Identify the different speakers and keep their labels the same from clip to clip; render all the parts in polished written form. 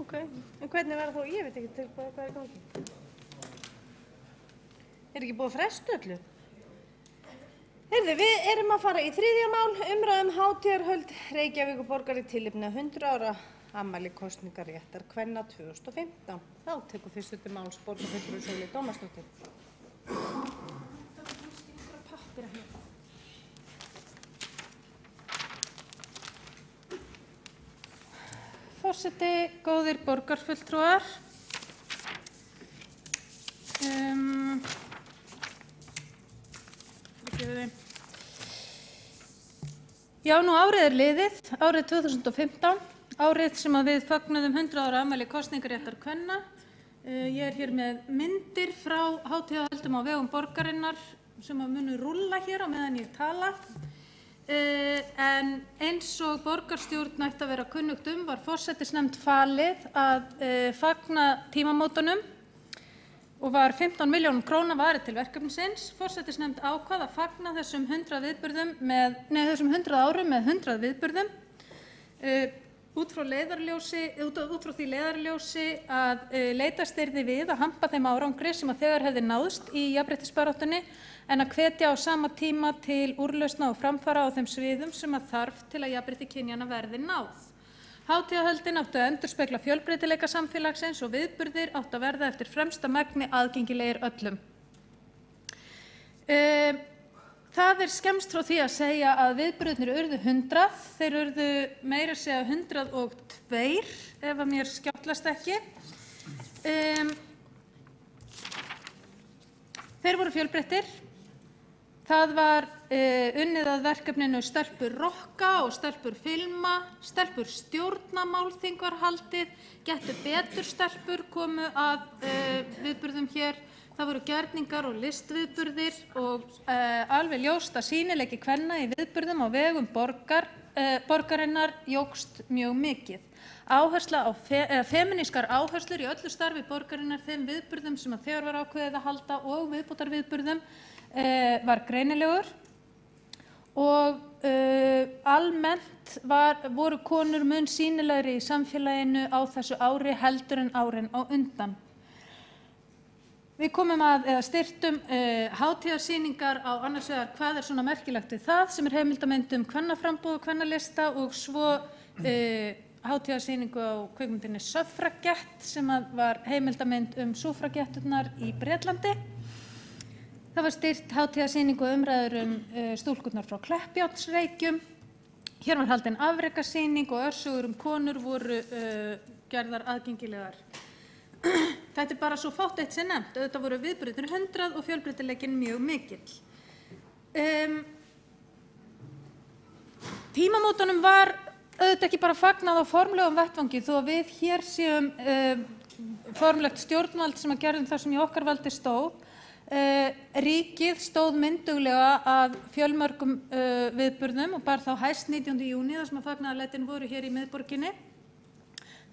Speaker 1: Ok, en hvernig verður þó, ég veit ekki til hvað gangi. Ekki búið að fresta öllu? Heyrðu, við erum að fara í 3. mál, umræðum hátíðarhöld Reykjavíkurborgar í tilefni af 100 ára afmæli kosningaréttar kvenna 2015. Þá tekur fyrst til máls borgarfulltrúi Sóley Tómasdóttir. Forseti, góðir borgarfulltrúar. Já, nú árið liðið, árið 2015, árið sem að við fögnuðum 100 ára afmæli kosningaréttar kvenna. Ég hér með myndir frá hátíðahöldum á vegum borgarinnar sem að munu rúlla hér á meðan ég tala. En eins og borgarstjórn ætti að vera kunnugt var forsætisnefnd falið að fagna tímamótunum og var 15 milljónum króna varið til verkefnisins. Forsætisnefnd ákvað að fagna þessum 100 árum með 100 viðburðum út frá því leiðarljósi að leitast yrði við að hampa þeim árangri sem að þegar hefði náðst í jafnréttisbaráttunni en að hvetja á sama tíma til úrlausna og framfara á þeim sviðum sem að þarf til að jafnrétti kynjanna verði náð. Hátíðahöldin áttu að endurspegla fjölbreytileika samfélagsins og viðburðir áttu að verða eftir fremsta megni aðgengilegir öllum. Það skemmst frá því að segja að viðburðirnir urðu 100, þeir urðu meira að segja 102 ef að mér skjáttlast ekki. Þeir voru fjölbreyttir. Það var unnið að verkefninu Stelpur rokka og Stelpur filma, Stelpur stjórnamálþing var haldið, Gettu betur stelpur komu að viðburðum hér. Það voru gjörningar og listviðburðir og alveg ljóst að sýnileiki kvenna í viðburðum á vegum borgarinnar jókst mjög mikið. Áhersla á femínískar áherslur í öllu starfi borgarinnar þeim viðburðum sem að þegar var ákveðið að halda og viðbótarviðburðum var greinilegur og almennt voru konur mun sýnilegri í samfélaginu á þessu ári heldur en árin á undan. Við komum eða styrktum hátíðarsýningar á annars vegar hvað svona merkilegt við það sem heimildamynd kvennaframboð og kvennalista og svo hátíðarsýningu á kvikmyndinni Suffragette sem var heimildamynd suffragetturnar í Bretlandi. Það var styrkt hátíðarsýningu og umræður stúlkurnar frá Kleppjárnsreykjum. Hér var haldin afrekasýning og örsögur konur voru gerðar aðgengilegar. Þetta bara svo fátt eitt sem nefnt. Þetta voru viðburðirnir 100 og fjölbreytileikinn mjög mikill. Tímamótunum var auðvitað ekki bara fagnað á formlegum vettvangi þó að við hér séum formlegt stjórnvald sem að gerðum það sem í okkar valdi stóð. Ríkið stóð mynduglega að fjölmörgum viðburðum og bar þá hæst 19. júní þar sem að fagnaðarlætin voru hér í miðborginni.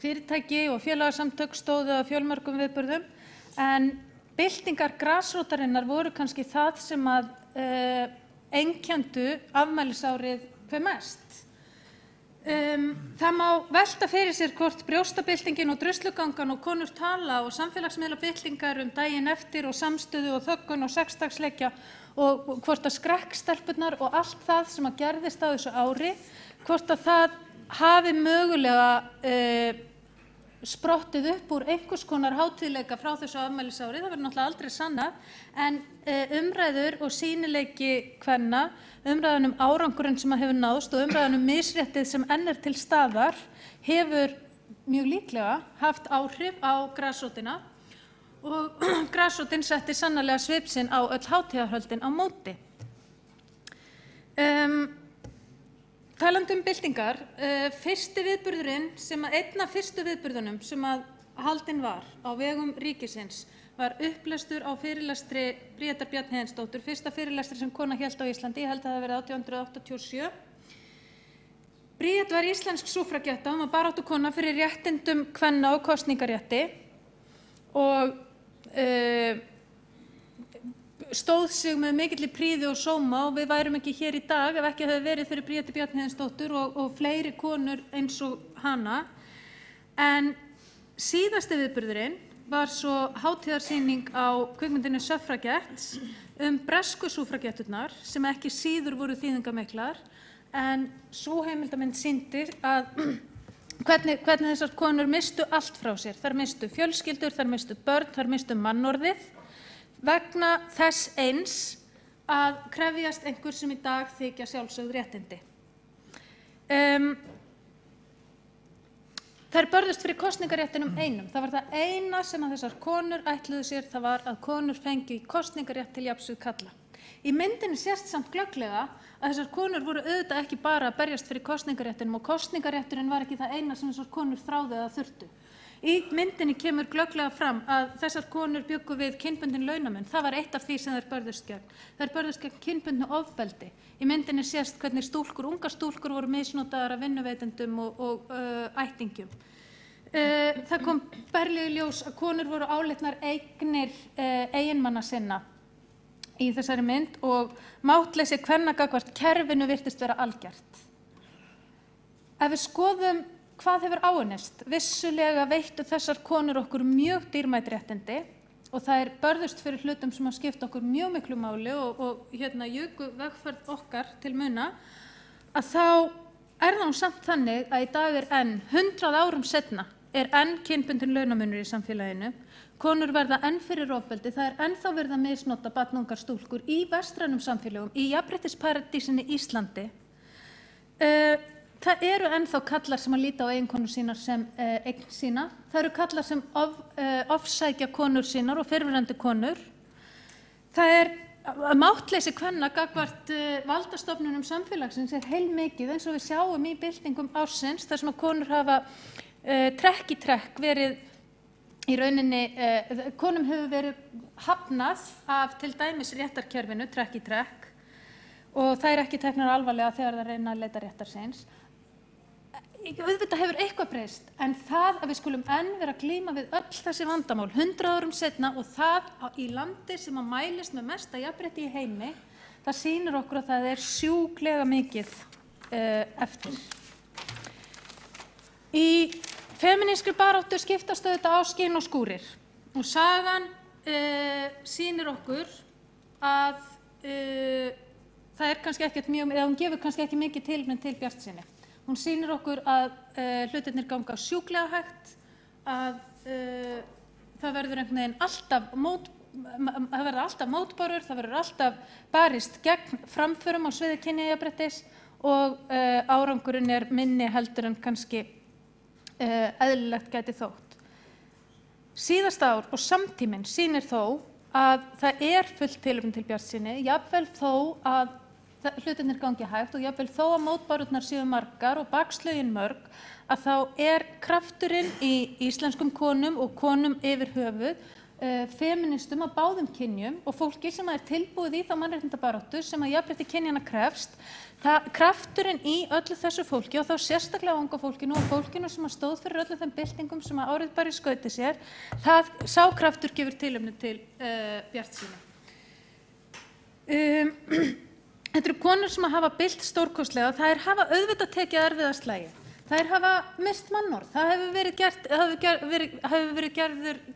Speaker 1: Fyrirtæki og félagasamtök stóðu að fjölmörgum viðburðum en byltingar grasrótarinnar voru kannski það sem að einkenndu afmælisárið hve mest. Það má velta fyrir sér hvort brjóstabyltingin og druslugangan og konur tala og samfélagsmiðlabyltingar daginn eftir og samstöðu og þöggun og sexdagsleikja og hvort að skrekkstelpurnar og allt það sem að gerðist á þessu ári, hvort að það hafi mögulega sprottið upp úr einhvers konar hátíðleika frá þessu afmælisári, það verður náttúrulega aldrei sannað, en umræður og sýnileiki kvenna, umræðan árangurinn sem að hefur náðst og umræðan misréttið sem enn til staðar hefur mjög líklega haft áhrif á grasrótina og grasrótin setti sannarlega svip sinn á öll hátíðarhöldin á móti. Talandi byltingar, fyrsti viðburðurinn einn af fyrstu viðburðunum sem að haldinn var á vegum ríkisins var upplestur á fyrirlestri Bríetar Bjarnhéðinsdóttur, fyrsta fyrirlestri sem kona hélt á Íslandi, ég held að það hafi verið 1887. Bríet var íslensk suffragetta, hún var baráttukona fyrir réttindum kvenna og kosningarétti og stóð sig með mikilli prýði og sóma og við værum ekki hér í dag ef ekki hefði verið fyrir Bríetu Bjarnhéðinsdóttur og fleiri konur eins og hana. En Síðasti viðburðurinn var svo hátíðarsýning á kvikmyndinni Suffragettes bresku súffragetturnar sem ekki síður voru þýðingamiklar, en sú heimildamynd sýndi að hvernig þessar konur mistu allt frá sér. Þær mistu fjölskyldur, þær mistu börn, þær mistu mannorðið vegna þess eins að krefjast einhver sem í dag þykja sjálfsögð réttindi. Þær börðust fyrir kosningaréttinum einum. Það var það eina sem að þessar konur ætluðu sér, það var að konur fengi kosningarétt til jafns við karla. Í myndinni sést samt glögglega að þessar konur voru auðvitað ekki bara að berjast fyrir kosningaréttinum og kosningarétturinn var ekki það eina sem þessar konur þráðu eða þurftu. Í myndinni kemur glögglega fram að þessar konur bjuggu við kynbundin launamun. Það var eitt af því sem þær börðust gegn. Þær börðust gegn kynbundnu ofbeldi. Í myndinni sést hvernig ungar stúlkur voru misnotaðar af vinnuveitendum og ættingjum. Það kom berlega í ljós að konur voru álitnar eignir eiginmanna sinna í þessari mynd og máttleysi kvenna gagnvart kerfinu virtist vera algjört. Ef við skoðum hvað hefur áunnist, vissulega veittu þessar konur okkur mjög dýrmæt réttindi og það börðust fyrir hlutum sem að skipta okkur mjög miklu máli og juku vegferð okkar til muna, að þá það samt þannig að í dag enn 100 árum seinna enn kynbundinn launamunur í samfélaginu. Konur verða enn fyrir ofbeldi, það ennþá verið að misnota barnungar stúlkur í vestrænum samfélögum, í jafnréttisparadísinni Íslandi. Það eru ennþá kallar sem að líta á eiginkonur sínar sem eign sína. Það eru kallar sem ofsækja konur sínar og fyrrverandi konur. Það máttleysi kvenna gagnvart valdastofnunum samfélagsins heilmikið eins og við sjáum í byltingum ársins þar sem að konur hafa trekk í trekk verið í rauninni, konum hefur verið hafnað af til dæmis réttarkerfinu trekk í trekk og það ekki teknar alvarlega þegar það reyna að leita réttar síns. Auðvitað hefur eitthvað breyst, en það að við skulum enn vera að glíma við öll þessi vandamál 100 árum seinna og það í landi sem að mælist með mesta jafnrétti í heimi, það sýnir okkur að það sjúklega mikið eftir. Í femínískri baráttu skiptast auðvitað á skinn og skúrir og sagan sýnir okkur að það kannski ekkert mjög, eða hún gefur kannski ekki mikið tilefni til bjartsýni. Hún sýnir okkur að hlutirnir ganga sjúklega hægt, að það verður einhvern veginn alltaf mótbárur, það verður alltaf barist gegn framförum á sviði kynjajafnréttis og árangurinn minni heldur en kannski eðlilegt gæti þótt. Síðasta ár og samtíminn sýnir þó að það fullt tilefni til bjartsýni, jafnvel þó að hlutirnir gangi hægt og jafnvel þó að mótbárurnar séu margar og bakslögin mörg, að þá krafturinn í íslenskum konum og konum yfir höfuð, feministum af báðum kynjum og fólki sem tilbúið í þá mannréttindabaráttu sem að jafnrétti kynjanna krefst, krafturinn í öllu þessu fólki og þá sérstaklega unga fólkinu og fólkinu sem að stóð fyrir öllu þeim byltingum sem að árið bara í skauti sér, sá kraftur gefur tilefni til bjartsýni. Þetta eru konur sem hafa bylt stórkostlega, þær hafa auðvitað tekið erfiða slagi. Þær hafa mist mannorð. Það hefur verið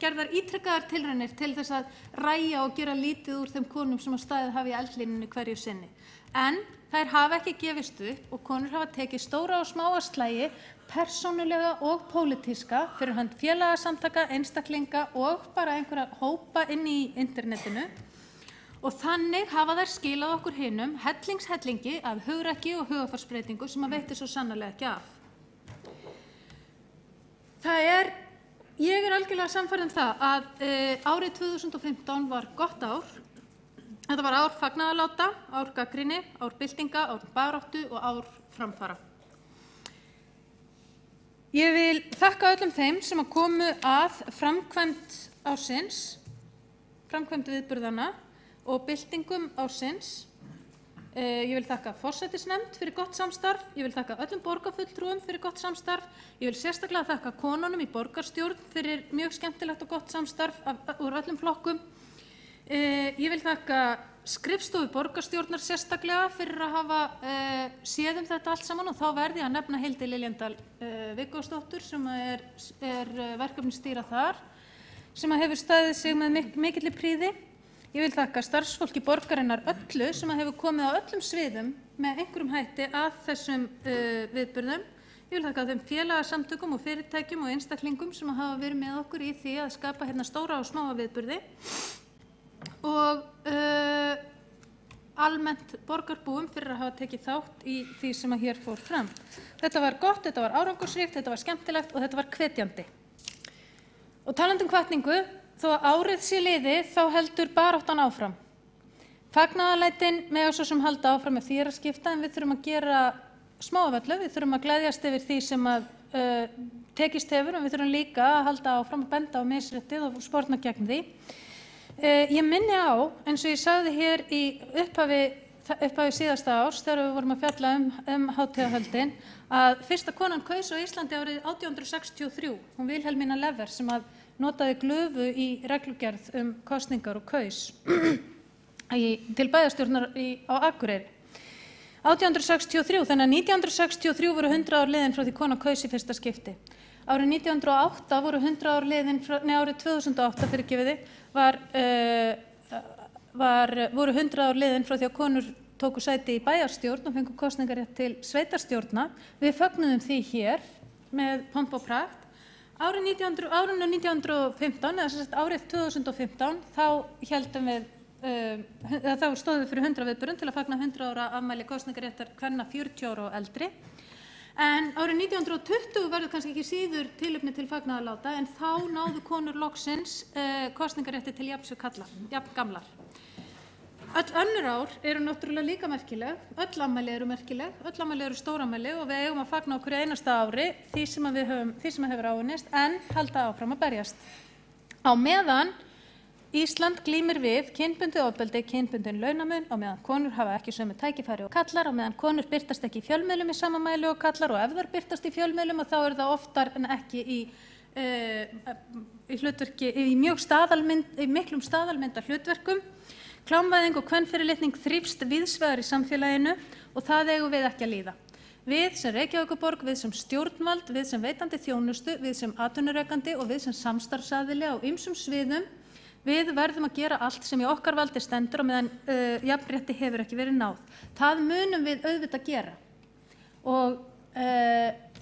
Speaker 1: gerðar ítrekkaðar tilraunir til þess að ræja og gera lítið úr þeim konum sem að staðið hafa í eldlínunni hverju sinni. En þær hafa ekki gefist upp og konur hafa tekið stóra og smáa slagi, persónulega og pólitíska, fyrir hönd félagasamtaka, einstaklinga og bara einhverja hópa inn í internetinu. Og þannig hafa þær skilað okkur hinum hellingshellingi af hugrekki og hugarfarsbreytingu sem að veitir svo sannarlega ekki af. Ég algjörlega sannfærð það að árið 2015 var gott ár. Þetta var ár fagnaðarláta, ár gagnrýni, ár byltinga, ár baráttu og ár framfara. Ég vil þakka öllum þeim sem að komu að framkvæmd ársins, framkvæmd viðburðanna og byltingum ársins. Ég vil þakka forsætisnefnd fyrir gott samstarf, ég vil þakka öllum borgarfulltrúum fyrir gott samstarf, ég vil sérstaklega þakka konunum í borgarstjórn fyrir mjög skemmtilegt og gott samstarf úr öllum flokkum. Ég vil þakka skrifstofu borgarstjórnar sérstaklega fyrir að hafa séð þetta allt saman og þá verði ég að nefna Hildi Liljendal Viggósdóttur sem er verkefnisstýra þar, sem hefur staðið sig með mikilli prýði. Ég vil þakka starfsfólki borgarinnar öllu sem hefur komið á öllum sviðum með einhverjum hætti að þessum viðburðum. Ég vil þakka þeim félagasamtökum og fyrirtækjum og einstaklingum sem hafa verið með okkur í því að skapa hérna stóra og smáa viðburði og almennt borgarbúum fyrir að hafa tekið þátt í því sem að hér fór fram. Þetta var gott, þetta var árangursríkt, þetta var skemmtilegt og þetta var hvetjandi. Og talandi um hvatningu, þó að árið sé liðið þá heldur baráttan áfram. Fagnaðarlætin mega svo sem halda áfram með því að skipta en við þurfum að gera smáavellu, við þurfum að gleðjast yfir því sem að tekist hefur en við þurfum líka að halda áfram að benda á misréttið og sporna gegn því. Ég minni á, eins og ég sagði hér í upphafi síðasta árs þegar við vorum að fjalla hátíðahöldin að fyrsta konan kaus á Íslandi árið 1863, hún Vilhelmína Lever sem að notaði glufu í reglugerð kosningar og kaus til bæjarstjórnar á Akureyri. 1863, þannig að 1963 voru 100 ár liðin frá því konan kaus í fyrsta skipti. Árið 1908 voru 100 ár liðin, árið 2008 fyrirgefiði, voru 100 ár liðin frá því að konur tóku sæti í bæjarstjórn og fengu kosningarétt til sveitarstjórna. Við fögnuðum því hér með pomp og prakt. Árinu 1915, eða sem sagt árið 2015, þá stóðum við fyrir 100 viðburðum til að fagna 100 ára afmæli kosningaréttar kvenna 40 ára og eldri. En árið 1920 verður kannski ekki síður tilefni til fagnaðarláta en þá náðu konur loksins kosningarétti til jafns við karla, jafn gamlar. Öll önnur ár eru náttúrulega líka merkileg, öll afmæli eru merkileg, öll afmæli eru stórafmæli og við eigum að fagna okkur einasta ári því sem hefur áunnist en halda áfram að berjast. Á meðan Ísland glímir við kynbundið ofbeldi, kynbundinn launamun, á meðan konur hafa ekki sömu tækifæri og karlar, á meðan konur birtast ekki í fjölmiðlum í sama mæli og karlar og ef þær birtast í fjölmiðlum þá eru það oftar en ekki í hlutverki, í miklum staðalmynda hlutverkum. Klámvæðing og kvenfyrirlitning þrífst víðsvegar í samfélaginu og það eigum við ekki að líða. Við sem Reykjavíkurborg, við sem stjórnvald, við sem veitandi þjónustu, við sem atvinnurekandi og við sem samstarfsaðili á ýmsum sviðum, við verðum að gera allt sem í okkar valdi stendur og meðan jafnrétti hefur ekki verið náð. Það munum við auðvitað gera. Og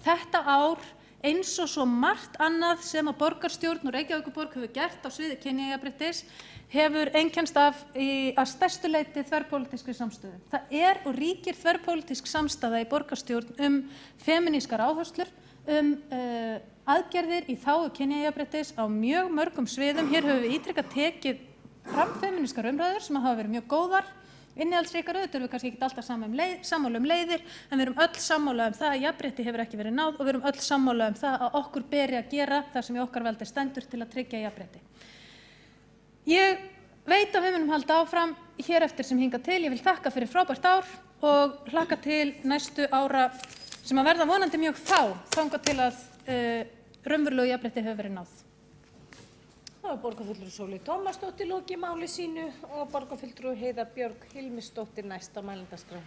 Speaker 1: þetta ár, eins og svo margt annað sem að borgarstjórn og Reykjavíkurborg hefur gert á sviði kynjajafnréttis, hefur einkennst af að stærstu leyti þverpólitískri samstöðu. Það og ríkir þverpólitísk samstaða í borgarstjórn femínískar áherslur, aðgerðir í þágu kynjajafnréttis á mjög mörgum sviðum. Hér höfum við ítrekað tekið fram femínískar umræður sem hafa verið mjög góðar, innihaldsríkar, auðvitað erum við kannski ekki alltaf sammála leiðir, en við erum öll sammála það að jafnrétti hefur ekki verið náð og við erum öll sammála það að okkur beri að gera það sem í okkar valdi stendur til að tryggja jafnrétti. Ég veit að við munum halda áfram hér eftir sem hingað til. Ég vil þakka fyrir frábært ár og hlakka til næstu ára sem að verða vonandi mjög þangað til að raunverulegu jafnrétti hefur verið náð.
Speaker 2: Það var borgarfulltrúi Sóley Tómasdóttir lokið máli sínu og borgarfulltrúi Heiða Björg Hilmisdóttir næst á mælendaskrá.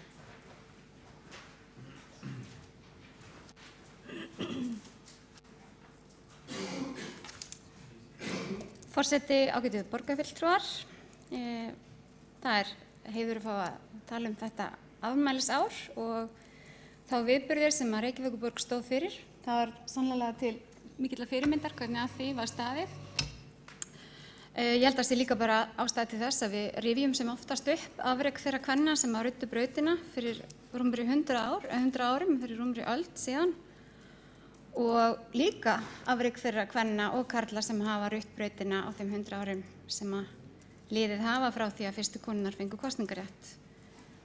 Speaker 3: Forseti, ágætu borgarfulltrúar. Það heiður að fá að tala þetta afmælisár og þá viðburðir sem að Reykjavíkurborg stóð fyrir. Það var sannlega til mikilla fyrirmyndar hvernig að því var staðið. Ég held að sé líka bara ástæða til þess að við rifjum sem oftast upp afrek þeirra kvenna sem að ruddu brautina fyrir rúmri 100 árum, fyrir rúmri öld síðan og líka afrek þeirra kvenna og karla sem hafa rutt brautina á þeim 100 árum sem að liðið hafa frá því að fyrstu konurnar fengu kosningarétt.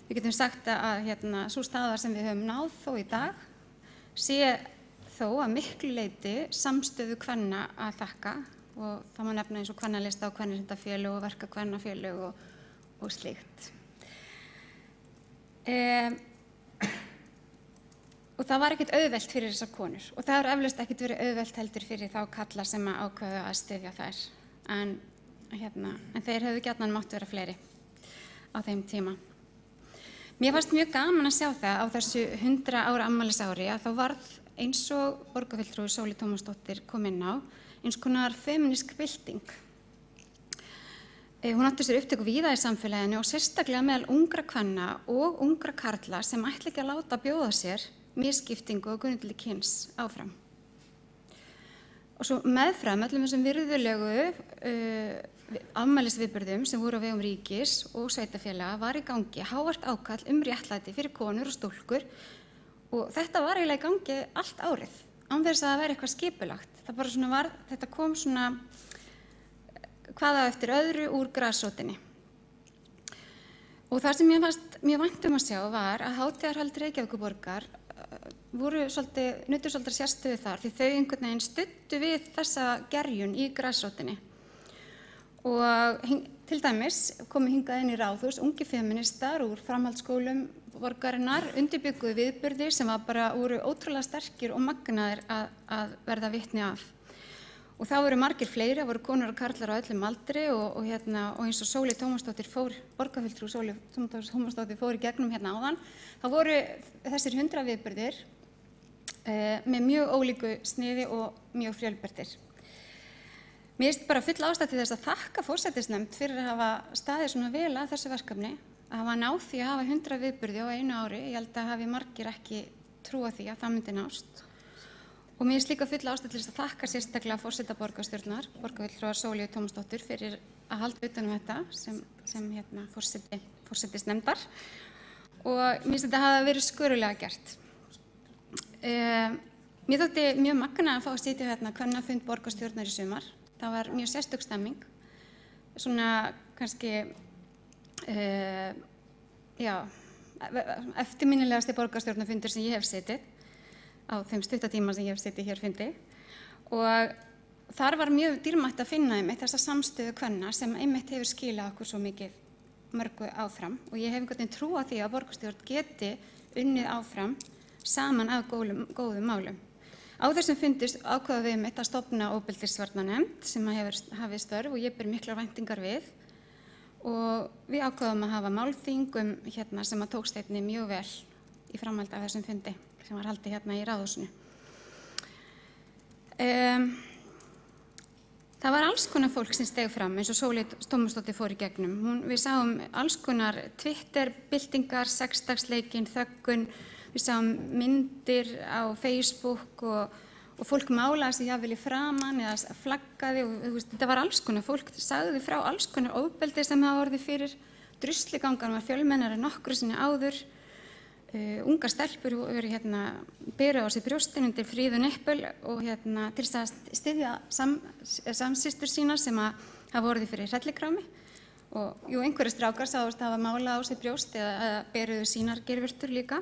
Speaker 3: Við getum sagt að sú staða sem við höfum náð þó í dag sé þó að miklu leyti samstöðu kvenna að þakka og það má nefna eins og kvennalista og kvenréttindafélög og verkakvennafélög og slíkt. Og það var ekkert auðvelt fyrir þessar konur og það eflaust ekkert verið auðvelt heldur fyrir þá karla sem ákváðu að styðja þær. En en þeir hefðu gjarnan mátt vera fleiri á þeim tíma. Mér fannst mjög gaman að sjá það á þessu 100 ára afmælisári að þá varð eins og borgarfulltrúi Sóley Tómasdóttir kom inn á, eins konar femínísk bylting. Hún átti sér upptöku víða í samfélaginu og sérstaklega meðal ungra kvenna og ungra karla sem ætla ekki að láta bjóða sér misskiptingu og grundvalli kyns áfram. Og svo meðfram öllum þessum virðulegu afmælisviðburðum sem voru á vegum ríkis og sveitarfélaga var í gangi hávært ákall réttlæti fyrir konur og stúlkur og þetta var eiginlega í gangi allt árið án þess að það væri eitthvað skipulagt. Það bara svona var, þetta kom svona hvað á eftir öðru úr grasrótinni. Og það sem ég fannst mjög vænt að sjá var að hátíðarhöld Reykjavíkurborgar nutu svolítið sérstöðu þar því þau einhvern veginn studdu við þessa gerjun í grasrótinni. Og til dæmis komu hingað inn í ráðhús ungi feministar úr framhaldsskólum borgarinnar, undirbjugguðu viðburði sem voru ótrúlega sterkir og magnaðir að verða vitni af. Og það voru margir fleiri, það voru konur og karlar á öllum aldri og eins og Sóley Tómasdóttir borgarfulltrúi Sóley Tómasdóttir fór í gegnum áðan, þá voru þessir 100 viðburðir með mjög ólíku sniði og mjög fjölbreyttir. Mér finnst bara full ástæða til þess að þakka forsætisnefnd fyrir að hafa staðið svona vel að þessu verkefni, að hafa náð því að hafa 100 viðburði á einu ári. Ég held að hafi margir ekki trúað því að það myndi nást. Og mér finnst líka full ástæða til þess að þakka sérstaklega forseta borgarstjórnar, borgarfulltrúar Sóleyju Tómasdóttur fyrir að halda utan um þetta sem forsætisnefndar. Og mér finnst þetta hafa verið skörulega gert. Mér þótti mjög magnað að fá að sitja kvennafund borgarstjórnar í sumar. Það var mjög sérstök stemming, svona kannski, eftirminnilegasti borgarstjórnarfundur sem ég hef setið á þeim stuttatíma sem ég hef setið hér fundi. Og þar var mjög dýrmætt að finna þessa samstöðu kvenna sem einmitt hefur skilað okkur svo mikið mörgu áfram. Og ég hef einhvern veginn trú á því að borgarstjórn geti unnið áfram saman að góðum málum. Á þessum fundi ákváðum við að stofna ofbeldisvarnanefnd sem hefur hafið störf og ég ber miklar væntingar við og við ákváðum að hafa málþing sem að tókst einnig mjög vel í framhaldi af þessum fundi sem var haldið í Ráðhúsinu. Það var alls konar fólk sem steig fram eins og Sóley Tómasdóttir fór í gegnum. Við sáum alls konar Twitter-byltingar, sexdagsleikinn, þöggun. Við sáum myndir á Facebook og fólk málaði sig jafnvel í framan eða flaggaði og þetta var alls konar. Fólk sagði frá alls konar ofbeldi sem hafa orðið fyrir. Drusligangan var fjölmennari en nokkru sinni áður. Ungar stelpur beru á sig brjóstin undir Fríðu Nippel og til þess að styðja samsystur sínar sem hafa orðið fyrir hrellikrámi. Og einhverjir strákar sáust hafa málað á sig brjóst eða beruðu sínar geirvörtur líka.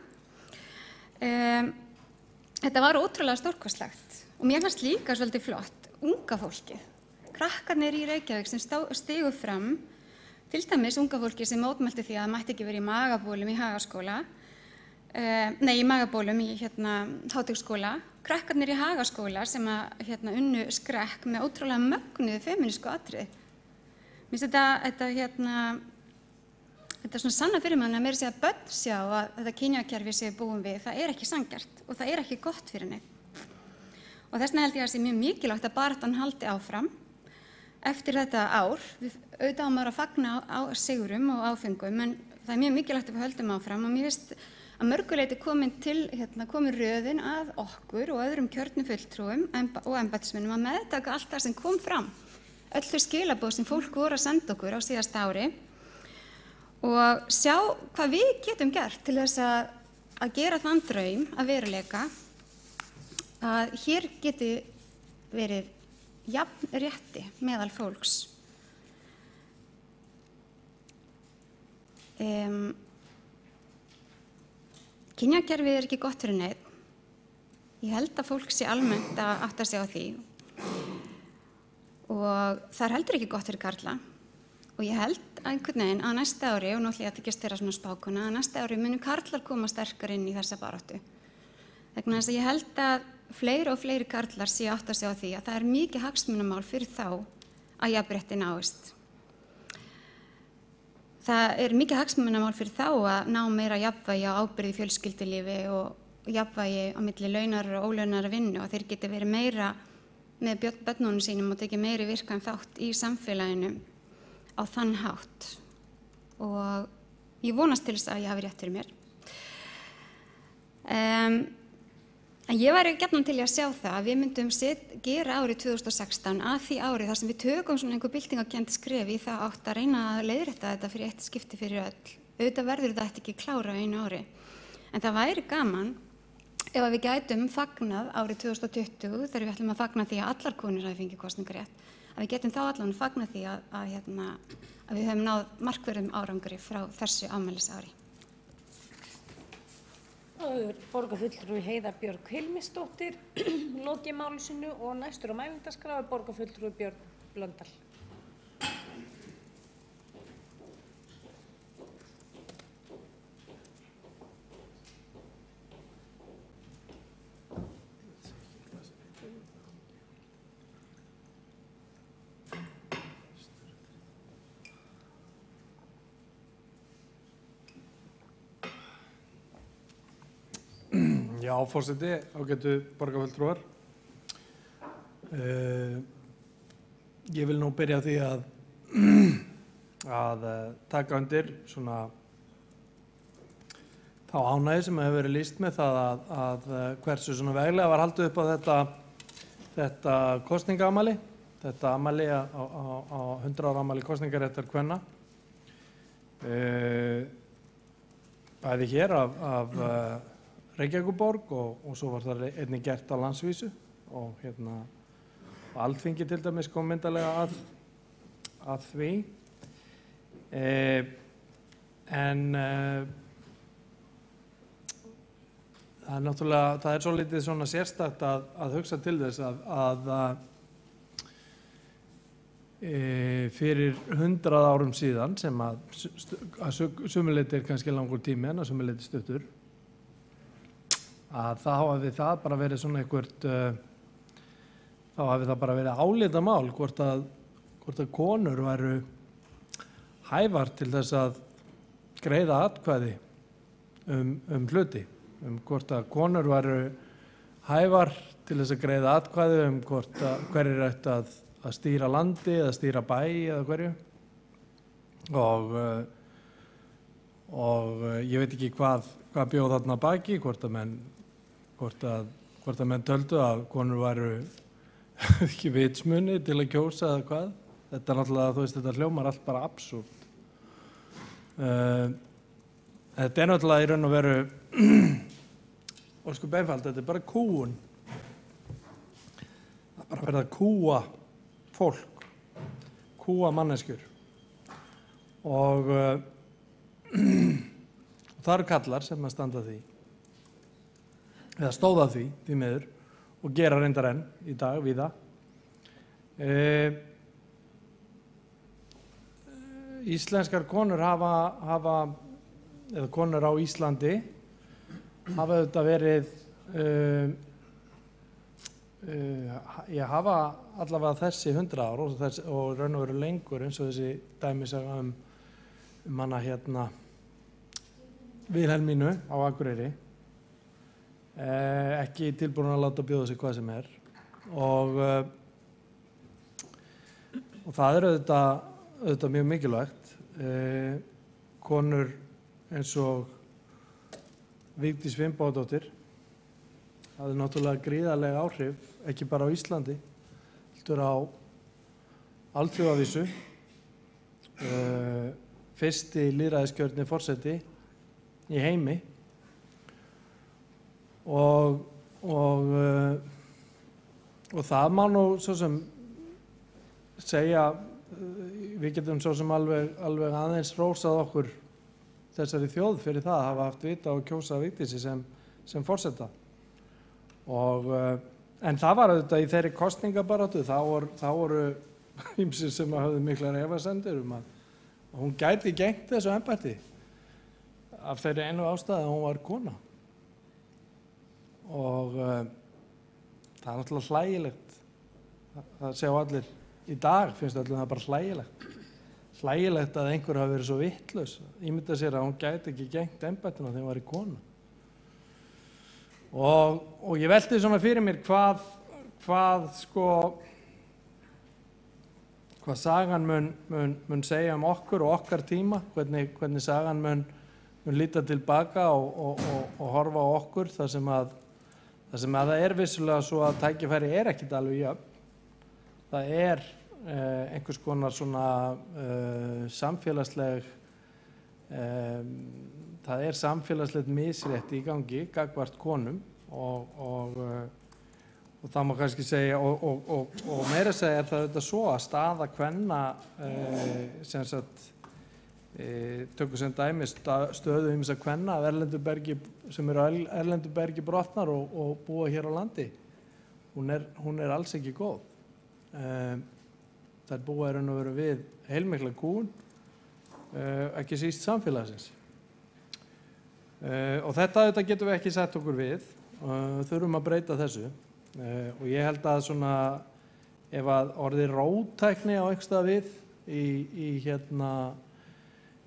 Speaker 3: Þetta var ótrúlega stórkostlegt og mér fannst líka svolítið flott unga fólkið, krakkarnir í Reykjavík sem stigu fram, til dæmis unga fólki sem mótmælti því að það mætti ekki vera í magabólum í Hagaskóla, í magabólum í Háteigsskóla, krakkarnir í Hagaskóla sem unnu skrekk með ótrúlega mögnuðu femínísku atriði. Mér finnst þetta svona sanna fyrir mann að meira segja að börn sjá að þetta kynjakerfi sem við búum við, það er ekki sanngjarnt og það er ekki gott fyrir neitt. Og þess vegna held ég að það sé mjög mikilvægt að baráttan haldi áfram eftir þetta ár. Við auðvitað á maður að fagna á sigurum og áfengum, en það er mjög mikilvægt að við höldum áfram og mér finnst að mörguleyti komin röðin að okkur og öðrum kjörnum fulltrúum og embættismönnum að meðtaka allt það sem kom fram. Öll þau skilaboð sem fólk voru að senda okkur á síðasta ári og sjá hvað við getum gert til þess að gera þann draum að veruleika að hér geti verið jafn rétti meðal fólks. Kynjakerfið er ekki gott fyrir neinn. Ég held að fólk sé almennt að átta sig á því og það er heldur ekki gott fyrir karla. Og ég held einhvern veginn að næsta ári, og nú ætla ég að þykjast vera svona spákona, að næsta ári munu karlar koma sterkar inn í þessa baráttu. Vegna þess að ég held að fleiri og fleiri karlar sé átta sig á því að það er mikið hagsmunamál fyrir þá að jafnrétti náist. það mikið hagsmunamál fyrir þá að ná meira jafnvægi á ábyrgð í fjölskyldulífi og jafnvægi á milli launar og ólaunar vinnu og þeir geti verið meira með börnunum sínum og tekið meiri virkan þátt í samfélaginu á þann hátt. Og ég vonast til þess að ég hafi rétt fyrir mér. En ég væri gjarnan til að sjá það að við myndum gera árið 2016 að því árið þar sem við tökum svona einhver byltingakennt skref í það átt að reyna að leiðrétta þetta fyrir eitt skipti fyrir öll. Auðvitað verður þetta ekki klára á einu ári. En það væri gaman ef við gætum fagnað árið 2020 þegar við ætlum að fagna því að allar konur hafi fengið kosningarétt. Að við getum þá allan fagnað því að við höfum náð markverðum árangri frá þessu afmælisári.
Speaker 2: Borgarfulltrúi Heiða Björg Hilmisdóttir lokið máli sínu og næstur á mælendaskrá borgarfulltrúi Björn Blöndal.
Speaker 4: Já, forseti, ágætu borgarfulltrúar. Ég vil nú byrja á því að taka undir svona þá ánægju sem hefur verið lýst með það að hversu svona veglega var haldið upp á þetta kosningaafmæli, þetta afmæli á 100 ára afmæli kosningaréttar kvenna. Bæði hér af Reykjavíkurborg og svo var það einnig gert á landsvísu og Alþingi til dæmis kom myndarlega að því. En það er náttúrulega, það er svolítið svona sérstakt að hugsa til þess að fyrir 100 árum síðan sem að sumuleyti kannski langur tími en að sumuleyti stuttur að þá hafi það bara verið svona einhvert þá hafi það bara verið álitamál hvort að konur væru hæfar til þess að greiða atkvæði hluti, hvort að konur væru hæfar til þess að greiða atkvæði hverjir ættu að stýra landi eða stýra bæ eða hverju og ég veit ekki hvað bjóð þarna baki, hvort að menn töldu að konur væru ekki vitsmuni til að kjósa eða hvað. Þetta er náttúrulega, þú veist, þetta hljómar allt bara absúrt. Þetta er náttúrulega í raun og veru ósköp einfalt, þetta er bara kúgun. Það er bara verið að kúga fólk, kúga manneskjur. Og það eru kallar sem að standa því, eða stóða því miður, og gera reyndar enn í dag víða. Íslenskar konur hafa eða konur á Íslandi hafa auðvitað verið hafa allavega þessi 100 ár og raun og veru lengur eins og þessi dæmisaga hana Vilhelmínu á Akureyri, ekki tilbúin að láta bjóða sig hvað sem er og það er auðvitað mjög mikilvægt. Konur eins og Vigdís Finnbogadóttir hafði náttúrulega gríðarlega áhrif, ekki bara á Íslandi, heldur á alþjóðavísu, fyrsti lýðræðiskjörni forseti í heimi og það má nú svo sem segja, við getum svo sem alveg aðeins hrósað okkur þessari þjóð fyrir það að hafa haft vita og kjósa Vigdísi sem forseta. En það var auðvitað í þeirri kosningabaráttu, þá voru ýmsir sem höfðu miklar efasemdir að hún gæti gegnt þessu embætti af þeirri einu ástæðu að hún var kona. Og það er náttúrulega hlægilegt, það sjá allir í dag, finnst allir það bara hlægilegt hlægilegt að einhver hafi verið svo vitlaus, ímynda sér að hún gæti ekki gegnt embættinu þegar hún var í konu. Og ég velti svona fyrir mér hvað sagan mun segja um okkur og okkar tíma, hvernig sagan mun líta tilbaka og horfa á okkur, þar sem að það vissulega svo að tækifæri ekkert alveg jöfn. Það einhvers konar svona samfélagslegt misrétti í gangi gagnvart konum og það má kannski segja og meira segja það þetta svo að staða kvenna sem sagt tökum sem dæmi stöðu ýmissa kvenna af sem eru erlendu bergi brotnar og búa hér á landi, hún alls ekki góð. Þær búa í raun og veru við heilmikla kúgun, ekki síst samfélagsins. Og þetta getum við ekki sett okkur við, þurfum að breyta þessu. Og ég held að svona, ef að orðið róttækni á einhverstað við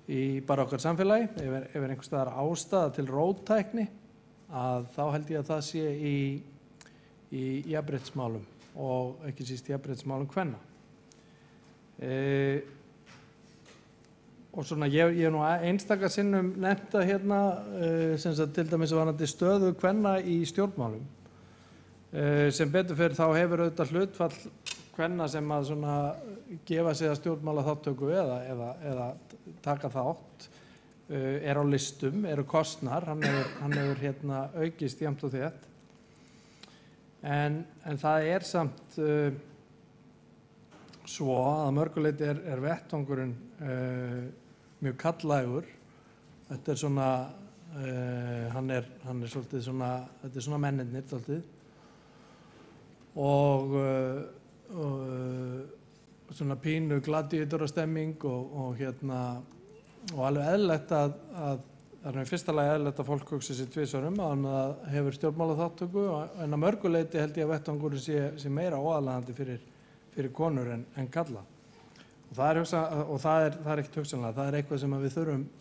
Speaker 4: í bara okkar samfélagi, ef einhverstaðar ástæða til róttækni, að þá held ég að það sé í jafnréttismálum og ekki síst jafnréttismálum kvenna. Og svona ég nú einstaka sinnum nefnt að hérna sem sagt til dæmis varðandi stöðu kvenna í stjórnmálum. Sem betur fyrir þá hefur auðvitað hlutfall kvenna sem að svona gefa sig að stjórnmála þáttöku eða taka þátt á listum, eru kostnar, hann hefur hérna aukist jafnt og þétt. En það samt svo að mörguleyti vettvangurinn mjög karllægur. Þetta svona, hann svolítið svona, þetta svona mennirnir svolítið. Og svona pínu gladiatorastemming og alveg eðlilegt að það í fyrsta lagi eðlilegt að fólk hugsi sér tvisvar að það hefur stjórnmálaþátttöku en að mörgu leyti held ég að vettvangurinn sé meira óaðlaðandi fyrir konur en karla. Og það ekkert hugsanlega, það eitthvað sem við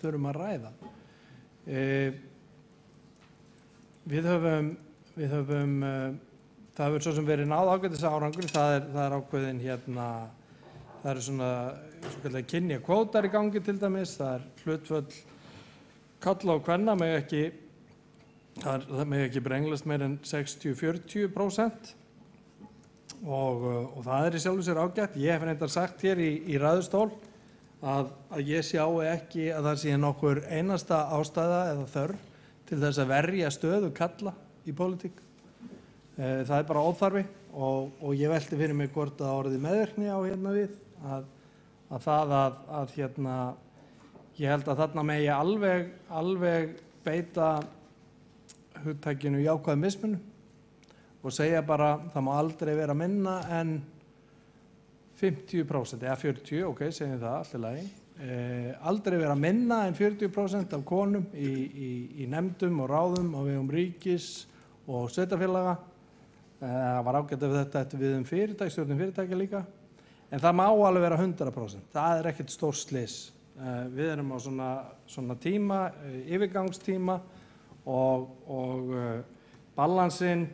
Speaker 4: þurfum að ræða. Við höfum það hefur svo sem verið náð ágætis árangur, það ákveðin það eru svona kynjakvótar í gangi til dæmis, það hlutföll karla og kvenna mega ekki brenglast meir en 60-40% og það í sjálfu sér ágætt. Ég hef reyndar sagt hér í ræðustól að ég sjái ekki að það sé nokkur einasta ástæða eða þörf til þess að verja stöðu karla í pólitík. Það bara óþarfi og ég velti fyrir mig hvort að orðið meðvirkni á hérna við að ég held að þarna megi alveg beita hugtakinu jákvæð mismunun og segja bara það má aldrei vera minna en 50% eða 40, ok, segjum það allt í lagi. Aldrei vera minna en 40% af konum í nefndum og ráðum á vegum ríkis og sveitarfélaga. Það var ágætt ef þetta ætti við stjórnum fyrirtækja líka, en það má alveg vera 100%. Það ekkert stór slys. Við erum á svona tíma, yfirgangstíma og balansinn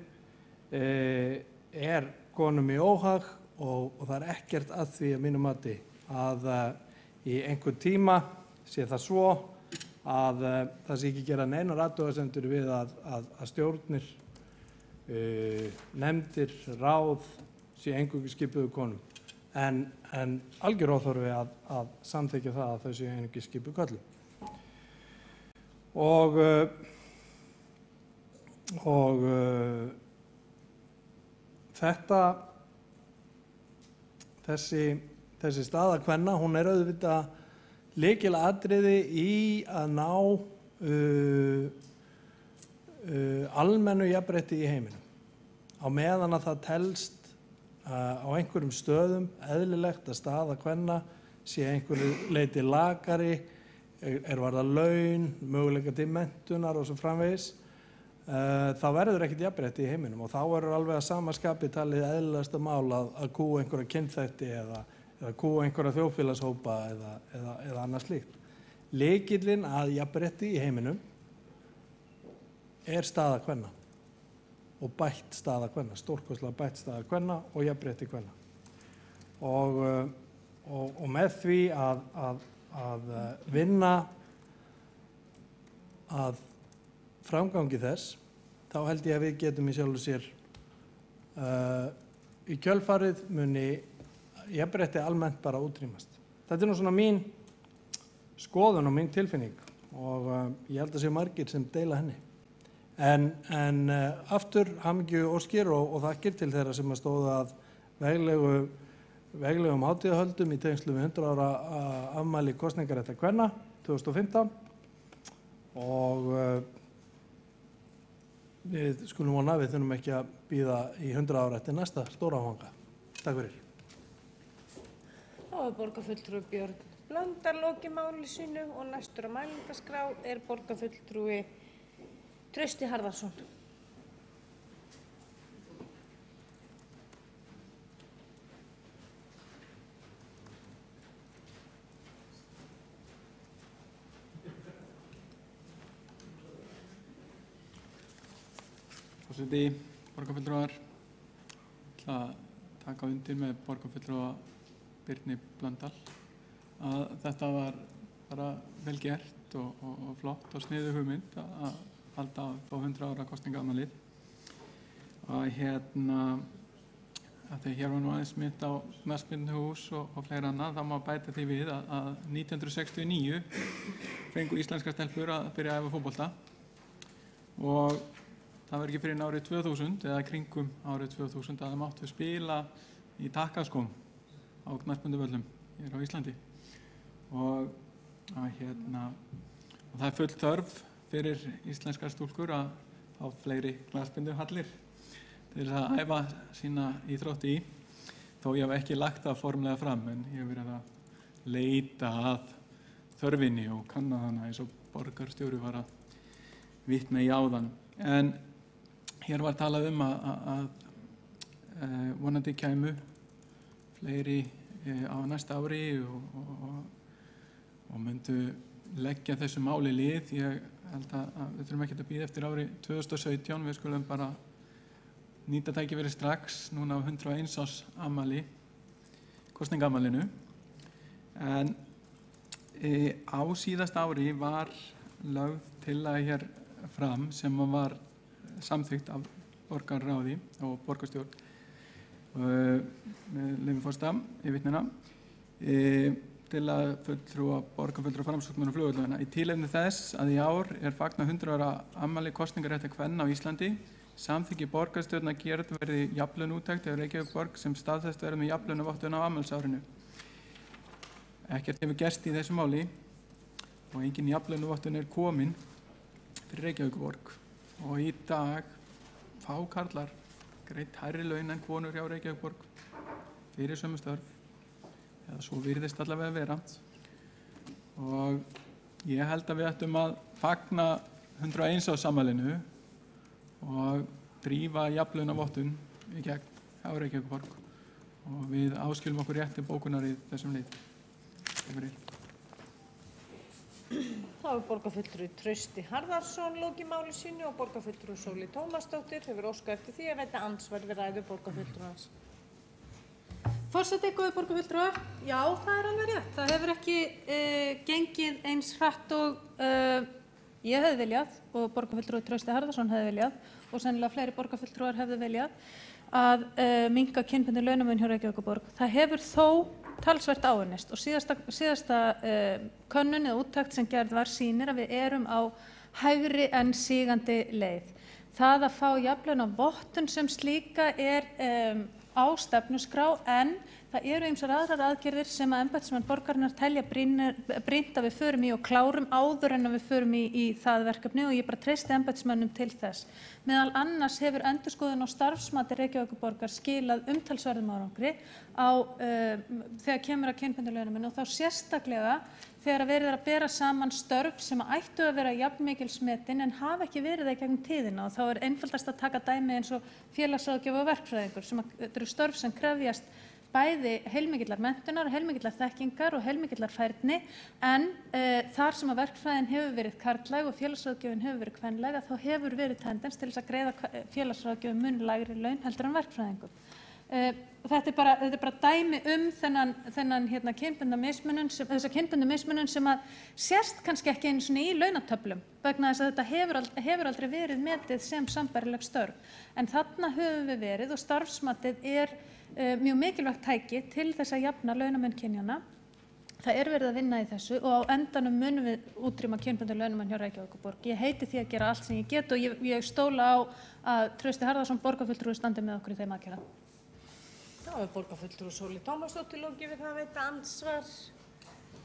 Speaker 4: konum í óhag og það ekkert að því að mínu mati að í einhvern tíma sé það svo að það sé ekki gera neinar athugasemdir við að stjórnir, nefndir, ráð sé eingöngu skipuðu konum. En algjör óþarfi að samþykkja það að þau séu einungis skipuð körlum. Og þessi staða kvenna, hún auðvitað lykilatriði í að ná almennu jafnrétti í heiminum. Á meðan að það telst á einhverjum stöðum eðlilegt að staða kvenna sé einhverju leyti lakari, varða laun, möguleika til menntunar og svo framvegis, þá verður ekkert jafnrétti í heiminum og þá verður alveg að sama skapi talið eðlilegasta mál að kúga einhverja kynþætti eða eða kúga einhverja þjóðfélagshópa eða annað slíkt. Lykillinn að jafnrétti í heiminum er staða kvenna og bætt staða kvenna, stórkostlega bætt staða kvenna og jafnrétti kvenna. Og með því að vinna að framgangi þess, þá held ég að við getum í sjálfu sér í kjölfarið muni jafnrétti almennt bara útrýmast. Þetta er nú svona mín skoðun og mín tilfinning og ég held að sé margir sem deila henni. En aftur hamingju óskir og þakkir til þeirra sem að stóða að veglegum hátíðahöldum í tengslu við 100 ára afmæli kosningaréttar kvenna 2015 og við skulum vona að við þurfum ekki að bíða í 100 ára eftir næsta stóra áfanga. Takk fyrir.
Speaker 2: Þá er borgarfulltrúi Björn Blöndal lokið máli sínu og næstur á mælendaskrá er borgarfulltrúi Trausti Harðarson.
Speaker 5: Forseti, borgarfulltrúar, ég ætla að taka undir með borgarfulltrúa Birni Blöndal að þetta var bara vel gert og flott og sniðug hugmynd að halda á 100 ára kosningaafmælið. Og að þegar hér var nú aðeins mynd á knattspyrnuhús og fleira annað, þá má bæta því við að 1969 fengu íslenskar stelpur að byrja að æfa fótbolta og það var ekki fyrir árið 2000 eða kringum árið 2000 að það máttu spila í takkaskóm á knattspyrnuvöllum hér á Íslandi og það er full þörf fyrir íslenskar stúlkur að fá fleiri knattspyrnuhallir til þess að æfa sína íþrótt í, þó ég hef ekki lagt það formlega fram en ég hef verið að leita að þörfinni og kanna hana eins og borgarstjóri var að vitna í áðan. En hér var talað að vonandi kæmu fleiri á næsta ári og myndu leggja þessu máli lið. Ég held að við þurfum ekki að bíða eftir ári 2017, við skulum bara nýta tækifæri strax núna á 101 árs afmæli, kosningaafmælinu. En á síðasta ári var lögð tillaga hér fram sem var samþykkt af borgarráði og borgarstjórn með leyfi forseta í vitnina til að borgarfulltrúa Framsóknar og flugvöllina. Í tilefni þess að í ár er fagnað 100 ára afmæli kosningaréttar kvenna á Íslandi samþykki borgarstjórn að gerð verði jafnlaunaúttekt ef Reykjavíkurborg sem staðfest verður með jafnlaunavottun á afmælisárinu. Ekkert hefur gerst í þessu máli og engin jafnlaunavottun er komin fyrir Reykjavíkurborg og í dag fá karlar greitt hærri laun en konur hjá Reykjavíkurborg fyrir sömu störf, eða svo virðist allavega vera. Og ég held að við ættum að fagna 101 árs afmælinu og drífa jafnlaunavottun í gegn hjá Reykjavíkurborg og við áskilum okkur rétt til bókunar í þessum lið.
Speaker 2: Þá er borgarfulltrúi Trausti Harðarson lokið máli sínu og borgarfulltrúi Sóley Tómasdóttir hefur óskað eftir því að veita andsvar við ræðu borgarfulltrúans.
Speaker 1: Forseti, góðir borgarfulltrúar, já, það er alveg rétt. Það hefur ekki gengið eins hratt og ég hefði viljað og borgarfulltrúi Trausti Harðarson hefði viljað og sennilega fleiri borgarfulltrúar hefði viljað að minnka kynbundinn launamun hjá Reykjavíkurborg. Það hefur þó talsvert áunnist og síðasta könnun eða úttekt sem gerð var sýnir að við erum á hægri en sígandi leið. Það að fá jafnlaunavottun sem slíka er á stefnuskrá en það eru ýmsar aðrar aðgerðir sem að embættismenn borgarinnar telja brýnt að við förum í og klárum áður en að við förum í það verkefni og ég bara treysti embættismönnum til þess. Meðal annars hefur endurskoðun á starfsmati Reykjavíkurborgar skilað umtalsverðum árangri þegar kemur að kynbundnu launamun og þá sérstaklega þegar verið er að bera saman störf sem ættu að vera jafnmikilsmetin en hafa ekki verið það í gegnum tíðina og þá er einfaldast að taka dæmi eins og félagsráðgjafi og verkfræðingur sem eru störf sem krefjast bæði heilmikillar menntunar, heilmikillar þekkingar og heilmikillar færni, en þar sem að verkfræðin hefur verið karllæg og félagsráðgjöfin hefur verið kvenlæg, að þá hefur verið tendens til þess að greiða félagsráðgjöfum mun lægri laun heldur en verkfræðingum. Þetta er bara dæmi þennan kynbundna mismunun, þessa kynbundnu mismunun sem að sést kannski ekki einu sinni í launatöflum, vegna þess að þetta hefur aldrei verið metið sem sambærileg störf. En þarna höfum við verið og starfsmatið er mjög mikilvægt tæki til þess að jafna launamun kynjanna. Það er verið að vinna í þessu og á endanum munum við útrýma kynbundinn launamun hjá Reykjavíkurborg. Ég heiti því að gera allt sem ég get og ég stóla á að Trausti Harðarson, borgarfulltrúi, standi með okkur í þeim aðgerðum.
Speaker 2: Þá er borgarfulltrúi Sóley Tómasdóttir lokið við það að veita andsvar.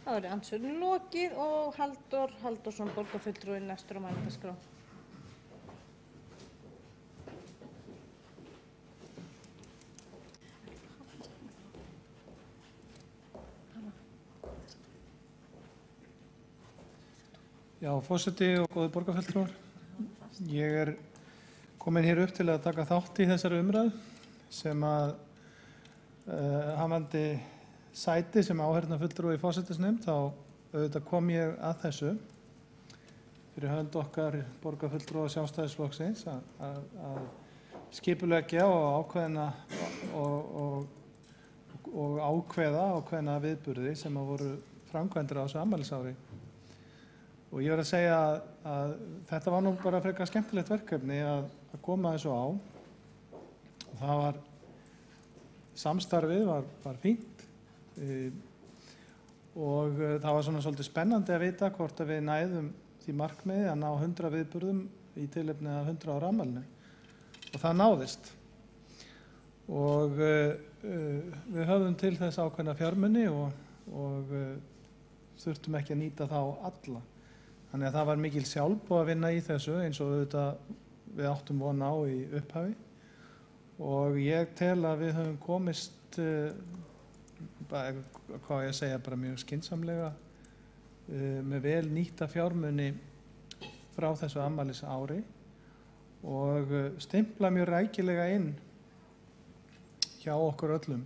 Speaker 2: Þá er andsvörin lokið og Halldór Halldórsson, borgarfulltrúi, næstur á mælendaskrá.
Speaker 4: Já, forseti og góðir borgarfulltrúar. Ég komin hér upp til að taka þátt í þessari umræðu sem að hafandi sæti sem áheyrnarfulltrúi í forsætisnefnd, þá auðvitað kom ég að þessu fyrir hönd okkar borgarfulltrúa Sjálfstæðisflokksins að skipuleggja og ákveða ákveðna viðburði sem að voru framkvæmdir á þessu afmælisári. Og ég verð að segja að þetta var nú bara frekar skemmtilegt verkefni að koma þessu á. Og það var, samstarfið var fínt og það var svona svolítið spennandi að vita hvort að við næðum því markmiði að ná 100 viðburðum í tilefni af 100 ára afmælinu. Og það náðist. Og við höfðum til þess ákveðna fjármuni og þurftum ekki að nýta þá alla. Þannig að það var mikil sjálfboð að vinna í þessu eins og við áttum von á í upphafi og ég tel að við höfum komist, hvað ég segja, bara mjög skynsamlega með vel nýtta fjármuni frá þessu afmælisári og stimpla mjög rækilega inn hjá okkur öllum.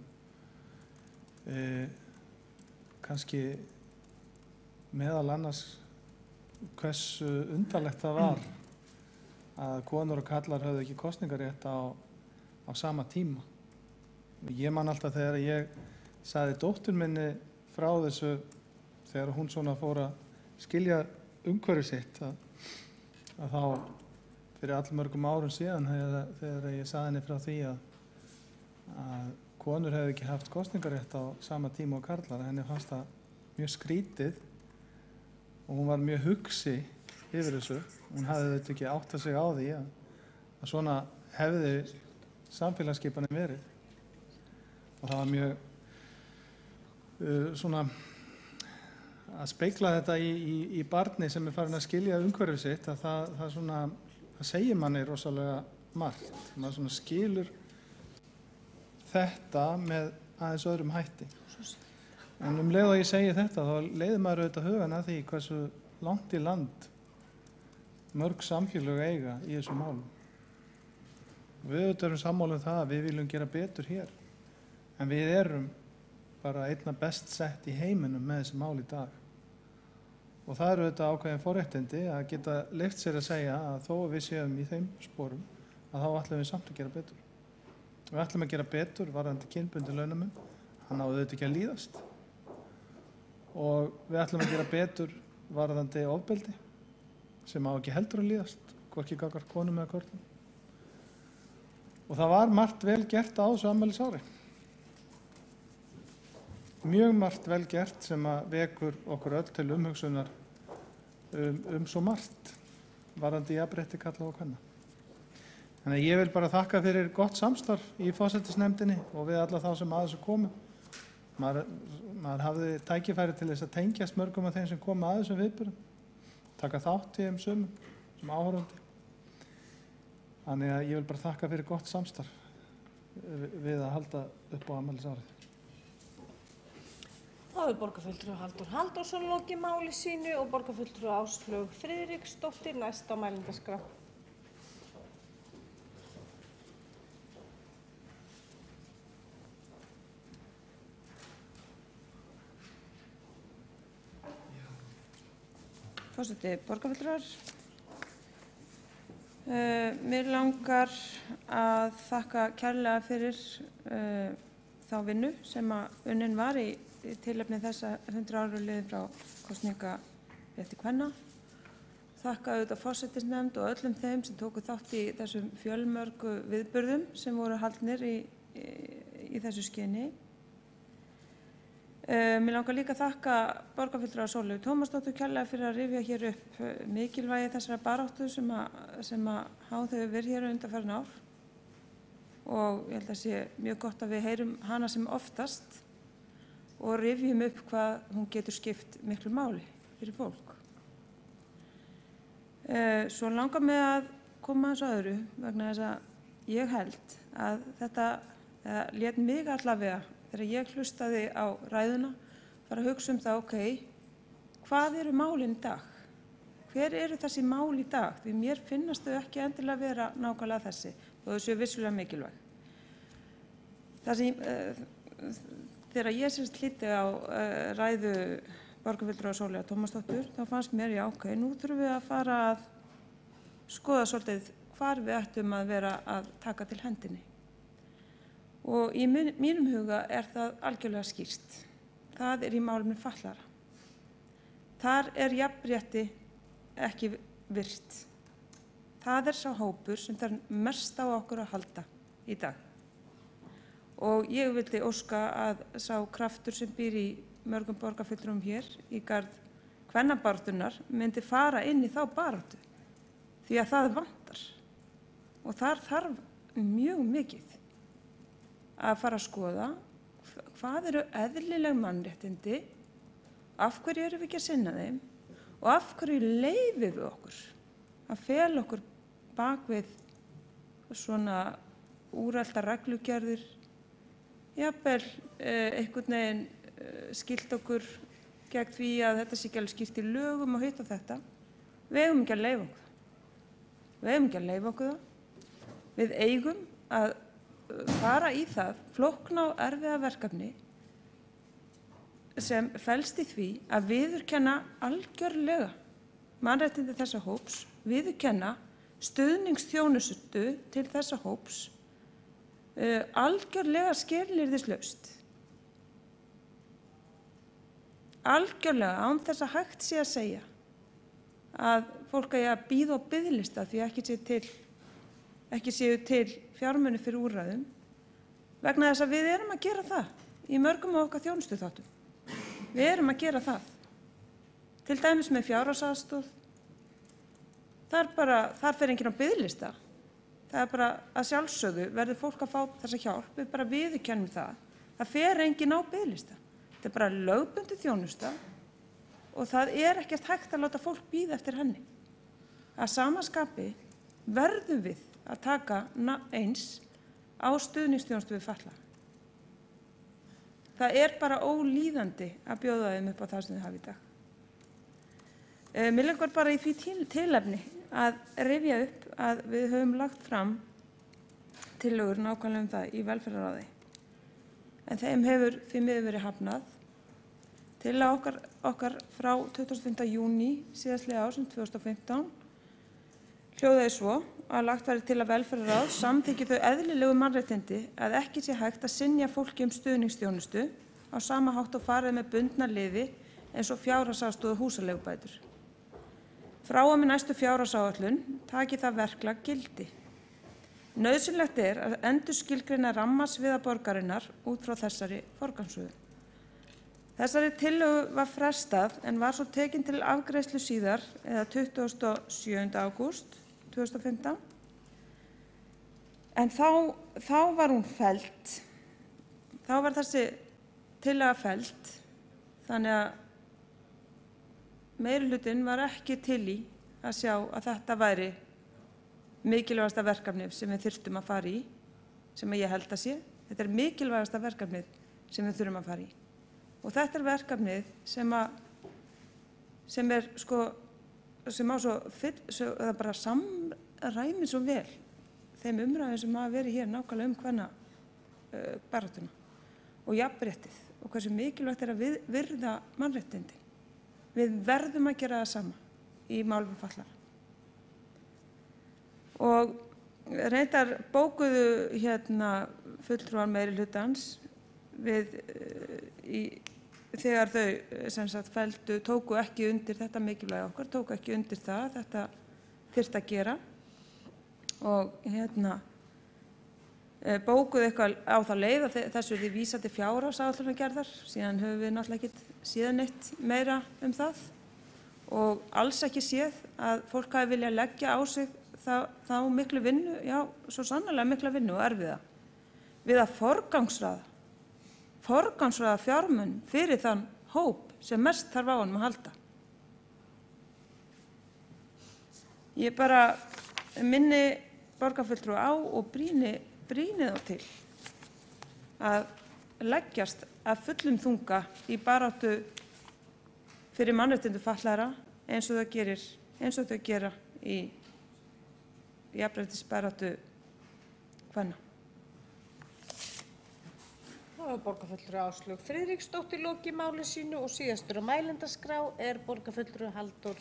Speaker 4: Kannski meðal annars hversu undarlegt það var að konur og kallar höfðu ekki kosningarétt á sama tíma. Ég man alltaf þegar ég sagði dóttur minni frá þessu þegar hún svona fór að skilja umhverfi sitt að þá fyrir allmörgum árum síðan þegar ég sagði henni frá því að konur hefðu ekki haft kosningarétt á sama tíma og karlar, henni fannst það mjög skrítið og hún var mjög hugsi yfir þessu. Hún hafði þetta ekki áttað sig á því að svona hefði samfélagsskipanin verið. Og það var mjög svona að spegla þetta í barni sem farin að skilja umhverfið sitt, að það segir manni rosalega margt. Maður svona skilur þetta með aðeins öðrum hætti. En leið og ég segi þetta, þá leiðir maður auðvitað hugan að því hversu langt í land mörg samfélög eiga í þessu málum. Við auðvitað erum sammála það að við viljum gera betur hér, en við erum bara einna best sett í heiminum með þessi mál í dag. Og það eru auðvitað ákveðin forréttindi að geta leyft sér að segja að þó að við séum í þeim sporum, að þá ætlum við samt að gera betur. Við ætlum að gera betur varðandi kynbundinn launamun, hann á auðvitað ekki að líðast. Og við ætlum að gera betur varðandi ofbeldi sem á ekki heldur að líðast, hvorki gagnvart konum eða körlum. Og það var margt vel gert á þessu afmælisári. Mjög margt vel gert sem að vekur okkur öll til umhugsunar svo margt varðandi jafnrétti karla og kvenna. Þannig að ég vil bara þakka fyrir gott samstarf í forsætisnefndinni og við alla þá sem að þessu komu. Maður hafði tækifæri til þess að tengjast mörgum af þeim sem koma að þessum viðburðum, taka þátt í þeim sumum sem áhorfandi. Þannig að ég vil bara þakka fyrir gott samstarf við að halda upp á afmælisárið.
Speaker 2: Þá er borgarfulltrúi Halldór Halldórsson lokið máli sínu og borgarfulltrúi Áslaug Friðriksdóttir næst á mælendaskrá.
Speaker 6: Forseti, borgarfulltrúar. Mér langar að þakka kærlega fyrir þá vinnu sem að unnin var í tilefni þessa 100 ára liðin frá kosningarétti kvenna. Þakka auðvitað forsætisnefnd og öllum þeim sem tóku þátt í þessum fjölmörgu viðburðum sem voru haldnir í þessu skyni. Mér langar líka að þakka borgarfulltrúa Sóleyju Tómasdóttur kærlega fyrir að rifja hér upp mikilvægi þessara baráttu sem að háð hefur verið hér undanfarin ár. Og ég held að sé mjög gott að við heyrum hana sem oftast og rifjum upp hvað hún getur skipt miklu máli fyrir fólk. Svo langar mig að koma aðeins öðru vegna þess að ég held að þetta lét mig allavega þegar ég hlustaði á ræðuna fara að hugsa það, ok, hvað eru málin í dag? Hver eru þessi mál í dag? Því mér finnast þau ekki endilega vera nákvæmlega þessi og þau séu vissulega mikilvæg. Þegar ég hlýddi á ræðu borgarfulltrúa Sóleyjar Tómasdóttur, þá fannst mér, já, ok, nú þurfum við að fara að skoða svolítið hvar við ættum að vera að taka til hendinni. Og í mínum huga það algjörlega skýrt. Það í málefnum fatlaðra. Þar jafnrétti ekki virt. Það sá hópur sem þarf mest á okkur að halda í dag. Og ég vildi óska að sá kraftur sem býr í mörgum borgarfulltrúum hér í garð kvennabaráttunnar myndi fara inn í þá baráttu. Því að það vantar. Og þar þarf mjög mikið að fara að skoða hvað eru eðlileg mannréttindi, af hverju erum við ekki að sinna þeim og af hverju leyfum við okkur að fela okkur bak við svona úreltar reglugerðir, jafnvel einhvern veginn skýlt okkur gegn því að þetta sé ekki alveg skýrt í lögum og hitt og þetta. Við eigum ekki að leyfa okkur það. Við eigum ekki að leyfa okkur það. Við eigum að fara í það flókna og erfiða verkefni sem felst í því að viðurkenna algjörlega mannréttindi þessa hóps, viðurkenna stuðningsþjónustu til þessa hóps, algjörlega skilyrðislaust. Algjörlega án þess að hægt sé að segja að fólk eigi að bíða á biðlista því ekki séu til fjármuni fyrir úrræðum, vegna þess að við erum að gera það í mörgum af okkar þjónustuþáttum. Við erum að gera það. Til dæmis með fjárhagsaðstoð. Þar fer enginn á biðlista. Það bara að sjálfsögðu verður fólk að fá þessa hjálp, við bara viðurkennum það. Það fer enginn á biðlista. Þetta bara lögbundin þjónusta og það ekkert hægt að láta fólk bíða eftir henni. Að sama skapi verðum við að taka eins á stuðningsþjónustu við fatlaða. Það bara ólíðandi að bjóða þeim upp á það sem þau hafa í dag. Mér langar bara í því tilefni að rifja upp að við höfum lagt fram tillögur nákvæmlega það í velferðarráði. En þeim hefur því miður verið hafnað. Tillaga okkar frá 25. júní síðastliðið árs 2015 hljóðaði svo að lagt væri til að velferðarráð samþykki þau eðlilegu mannréttindi að ekki sé hægt að synja fólki stuðningsþjónustu á sama hátt og farið með bundna liði eins og fjárhagsaðstoð og húsaleigubætur. Frá og með næstu fjárhagsáætlun taki það verklag gildi. Nauðsynlegt að endurskilgreina rammasviða borgarinnar út frá þessari forgangsröðun. Þessari tillögu var frestað en var svo tekin til afgreiðslu síðar eða 27. ágúst 2015. En þá var hún felld. Þá var þessi tillaga felld. Þannig að meirihlutinn var ekki til í að sjá að þetta væri mikilvægasta verkefnið sem við þyrftum að fara í, sem ég held að sé. Þetta mikilvægasta verkefnið sem við þurfum að fara í. Og þetta verkefnið sem á það bara samræmi svo vel þeim umræðum sem hafa verið hér nákvæmlega kvennabaraátuna og jafnréttið og hversu mikilvægt að virða mannréttindi. Við verðum að gera það sama. í málum fatlaðra. Og reyndar bókuðu fulltrúar meirihlutans við þegar þau sem sagt tóku ekki undir þetta mikilvægi okkar, tóku ekki undir það, þetta þyrfti að gera og bókuðu eitthvað á það leið að þessu því vísa til fjárhagsáætlunargerðar, síðan höfum við náttúrulega ekki síðan neitt meira það og alls ekki séð að fólk hafi viljað leggja á sig þá miklu vinnu, já, svo sannarlega mikla vinnu og erfiða við að forgangsraða fjármunum fyrir þann hóp sem mest þarf á honum að halda. Ég bara minni borgarfulltrúa á og brýni þá til að leggjast af fullum þunga í baráttu fyrir mannréttindi fatlaðra eins og þau gera í jafnréttisbaráttu kvenna.
Speaker 2: Það var borgarfulltrúi Áslaug Friðriksdóttir lokið máli sínu og síðastur á mælendaskrá borgarfulltrúi Halldór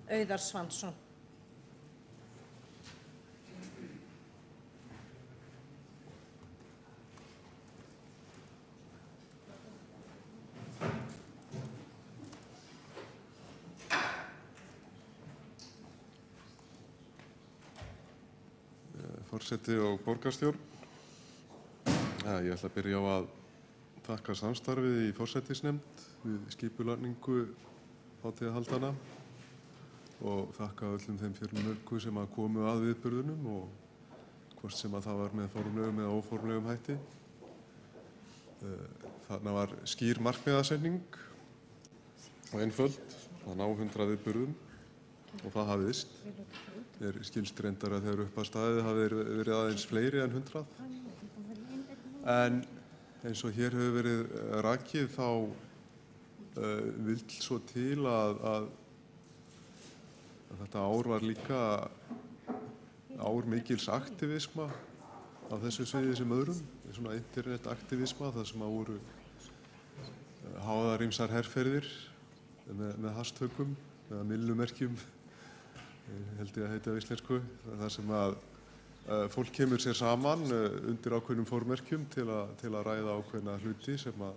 Speaker 2: Auðar Svansson.
Speaker 7: Forseti og borgarstjórn. Ég ætla að byrja á að þakka samstarfið í forsætisnefnd við skipulagningu hátíðahaldana og þakka öllum þeim fjölmörgu sem að komu að viðburðunum og hvort sem að það var með formlegum eða óformlegum hætti. Þarna var skýr markmiðasetning og einföld að ná 100 viðburðum og það hafðist. Skilst reyndar að þegar upp að staðið hafi verið aðeins fleiri en 100. En eins og hér hefur verið rakið þá vill svo til að þetta ár var líka ár mikils aktivisma á þessu sviði sem öðrum, svona internetaktivisma þar sem að voru háðar ýmsar herferðir með hashtagum eða myllumerkjum, held ég að heita á íslensku, þar sem að fólk kemur sér saman undir ákveðnum formerkjum til að ræða ákveðna hluti sem að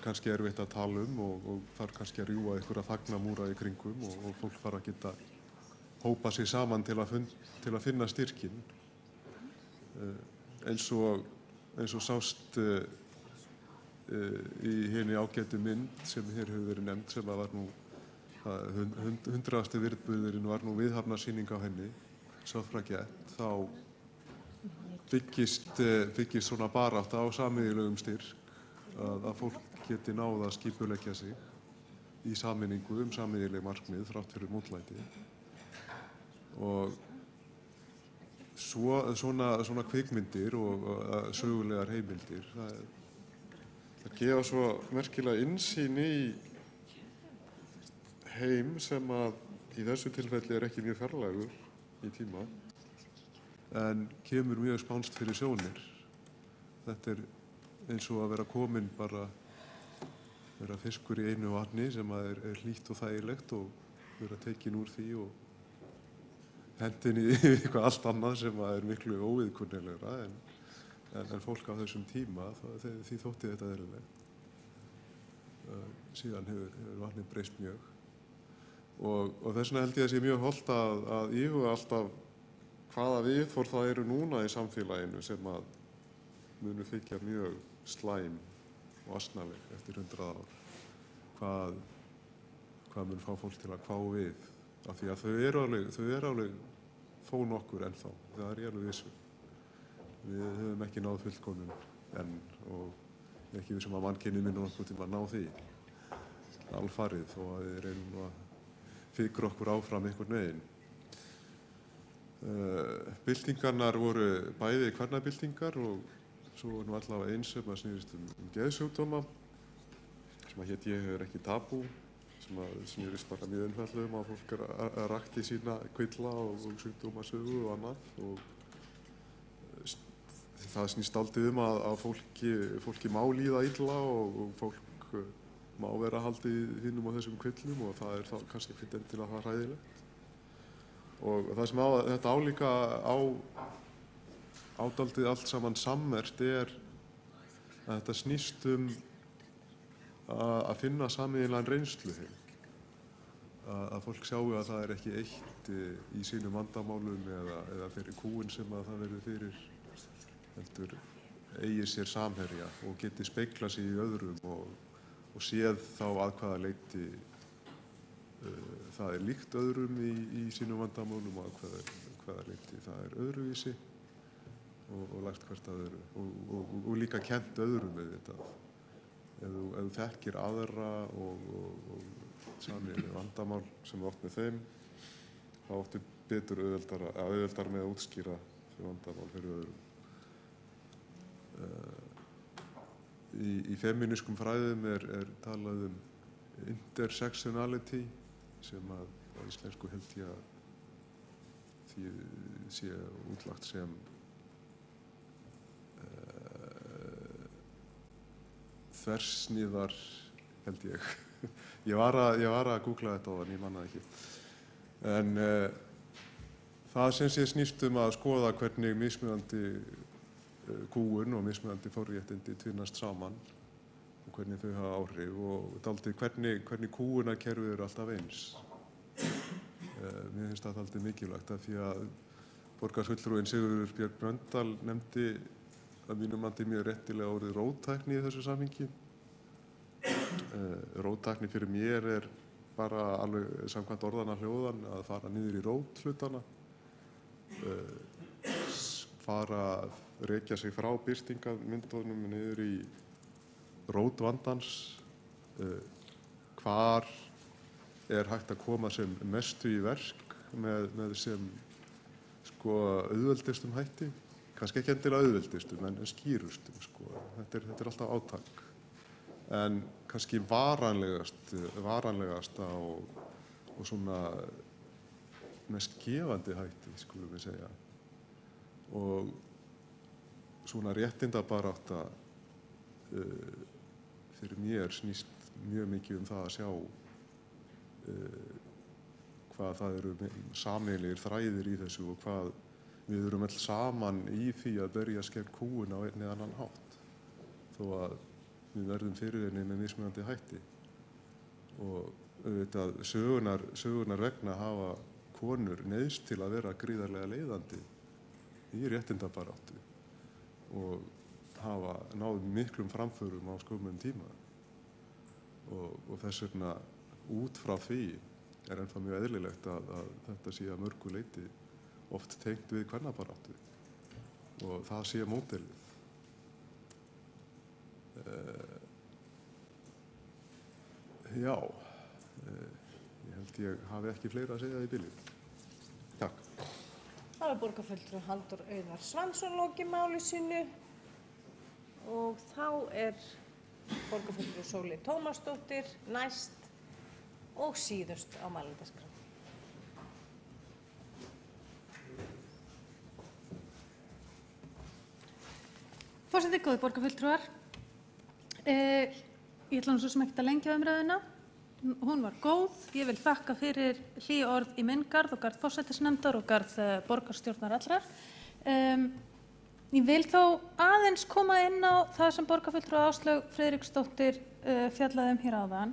Speaker 7: kannski erfitt að tala og þarf kannski að rjúfa einhverja fagnamúra í kringum og fólk þarf að geta hópa sig saman til að finna styrkinn. Eins og sást í hinni ágætu mynd sem hér hefur verið nefnd sem að var nú 100. viðburðurinn var nú viðhafnarsýning á henni, Suffragette, þá byggist svona barátta á sameiginlegum styrk að fólk geti náð að skipuleggja sig í sameiningu sameiginleg markmið þrátt fyrir mótlæti. Og svona kvikmyndir og sögulegar heimildir, það gefa svo merkilega innsýn í heim sem að í þessu tilfelli ekki mjög fjarlægur í tíma en kemur mjög spánst fyrir sjónir. Þetta eins og að vera komin bara vera fiskur í einu vatni sem að hlýtt og þægilegt og vera tekin úr því og hendin í eitthvað allt annað sem að miklu óviðkunnilegra en fólk á þessum tíma því þótti þetta eðlilegt. Síðan hefur vatnið breyst mjög. Og þess vegna held ég að sé mjög hollt að íhuga alltaf hvaða viðhorf það eru núna í samfélaginu sem að munu þykja mjög slæm og asnaleg eftir 100 ár. Hvað mun fá fólk til að hvá við? Af því að þau eru alveg þó nokkur ennþá, það er ég alveg vissu. Við höfum ekki náð fullkomnun enn og ekki vissum að mannkynið muni nokkuð tíma að ná því. Alfarið þó að við reynum að fikra okkur áfram einhvern veginn. Byltingarnar voru bæði kvennabyltingar og svo var nú allavega eins sem að snýrist geðsjúkdóma sem að hét Ég hefur ekki tabú sem að snýrist bara mjög einfaldlega að fólk rakti sína kvilla og sjúkdómasögu og annað og það snýst dálítið að fólki má líða illa og fólk má vera haldið hinnum á þessum kvillum og það þá kannski ekkert endilega það hræðilegt. Og það sem þetta álíka ádaldið allt saman sammerkt að þetta snýst að finna sameiginlegan reynsluheim. Að fólk sjáu að það ekki eitt í sínum vandamálum eða fyrir kúin sem að það verður fyrir, heldur eigi sér samherja og geti speglað sig í öðrum og séð þá að hvaða leyti það líkt öðrum í sínum vandamálum og að hvaða leyti það öðruvísi og lært hvert að öðru og líka kennt öðrum við þetta. Ef þú þekkir aðra og sameiginleg vandamál sem átt með þeim, þá áttu betur auðveldar með að útskýra fyrir vandamál fyrir öðrum. Í femínískum fræðum er talað intersectionality sem á íslensku held ég að því sé útlagt sem þversniðar held ég. Ég var að googla þetta áðan, ég man það ekki. En það sem sé snýst að skoða hvernig mismunandi kúgun og mismunandi forréttindi tvinnast saman og hvernig þau hafa áhrif og dálítið hvernig kúgunarkerfið eru alltaf eins. Mér finnst það dálítið mikilvægt af því að borgarfulltrúinn Sigurður Björn Blöndal nefndi að mínum mati mjög réttilega orðið róttækni í þessu samhengi. Róttækni fyrir mér bara alveg samkvæmt orðanna hljóðan að fara niður í róthlutana, rekja sig frá birtingarmyndunum niður í rótvandans, hvar hægt að koma sem mestu í verk með sem auðveldistum hætti, kannski ekki endilega auðveldistum en skýrustum. Þetta er alltaf átak. En kannski varanlegasta og svona mest gefandi hætti, skulum við segja. Og svona réttindabarátta fyrir mér snýst mjög mikið það að sjá hvað það eru sameiginlegir þræðir í þessu og hvað við erum öll saman í því að berjast gegn kúgun á einn eða annan hátt. Þó að við verðum fyrir henni með mismunandi hætti. Og auðvitað sögunar vegna hafa konur neyðst til að vera gríðarlega leiðandi í réttindabaráttu og hafa náð miklum framförum á skömmum tíma. Og þess vegna út frá því ennþá mjög eðlilegt að þetta sé að mörgu leyti oft tengt við kvennabaráttu og það sé módelið. Já, ég held ég hafi ekki fleira að segja í bili. Takk.
Speaker 2: Það var borgarfulltrúi Halldór Auðar Svansson lokið máli sínu og þá borgarfulltrúi Sóley Tómasdóttir næst og síðust á mælendaskrá.
Speaker 1: Forseti, góðir borgarfulltrúar. Ég ætla nú svo sem ekkert að lengja umræðuna. Hún var góð. Ég vil þakka fyrir hlý orð í minn garð og garð forsætisnefndar og garð borgarstjórnar allrar. Ég vil þó aðeins koma inn á það sem borgarfulltrúi Áslaug Friðriksdóttir fjallaði hér áðan.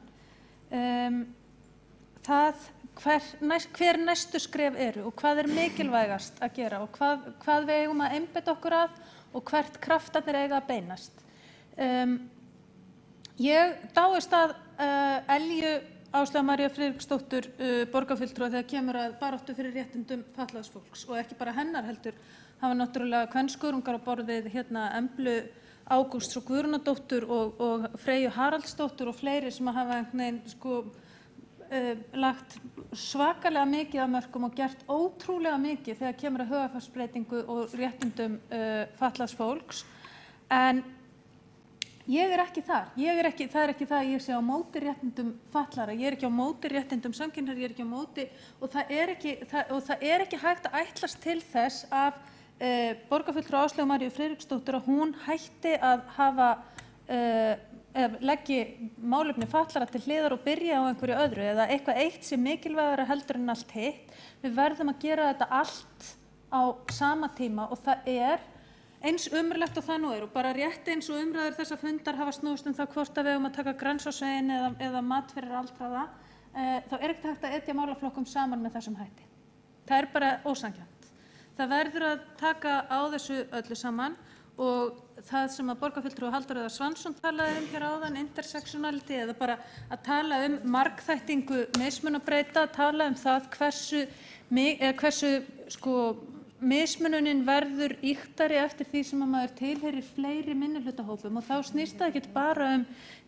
Speaker 1: Hver næstu skref eru og hvað mikilvægast að gera og hvað við eigum að einbeita okkur að og hvert kraftarnir eiga að beinast. Ég dáist að Elju Áslaugar Maríu Friðriksdóttur borgarfulltrúa þegar kemur að baráttu fyrir réttindum fatlaðs fólks og ekki bara hennar heldur hafa náttúrulega kvenskörungar á borð við Emblu Ágústs og Guðrúnardóttur og Freyju Haraldsdóttur og fleiri sem hafa einhvern veginn lagt svakalega mikið af mörkum og gert ótrúlega mikið þegar kemur að hugarfarsbreytingu og réttindum fatlaðs fólks. En ég ekki þar. Það ekki það að ég sé á móti réttindum fatlaðra. Ég ekki á móti réttindum samkynhneigðra, ég ekki á móti og það ekki hægt að ætlast til þess af borgarfulltrúa Áslaugu Maríu Friðriksdóttur að hún hætti að hafa leggi málefni fatlara til hliðar og byrja á einhverju öðru eða eitthvað eitt sem mikilvægara heldur en allt hitt. Við verðum að gera þetta allt á sama tíma og það er eins umræðilegt og það nú er og bara rétt eins og umræður þessa fundar hafa snúist það hvort að við að taka Grensásveginn eða mat fyrir aldraða, þá er ekkert hægt að etja málaflokkum saman með þessum hætti. Það er bara ósanngjarnt. Það verður að taka á þessu öllu saman og það sem að borgarfulltrúi Halldór Auðar Svansson talaði hér áðan, intersectionality, eða bara að tala margþættingu mismunabreyta, tala það hversu mismununin verður ýktari eftir því sem að maður tilheyrir fleiri minnihlutahópum og þá snýst það ekkert bara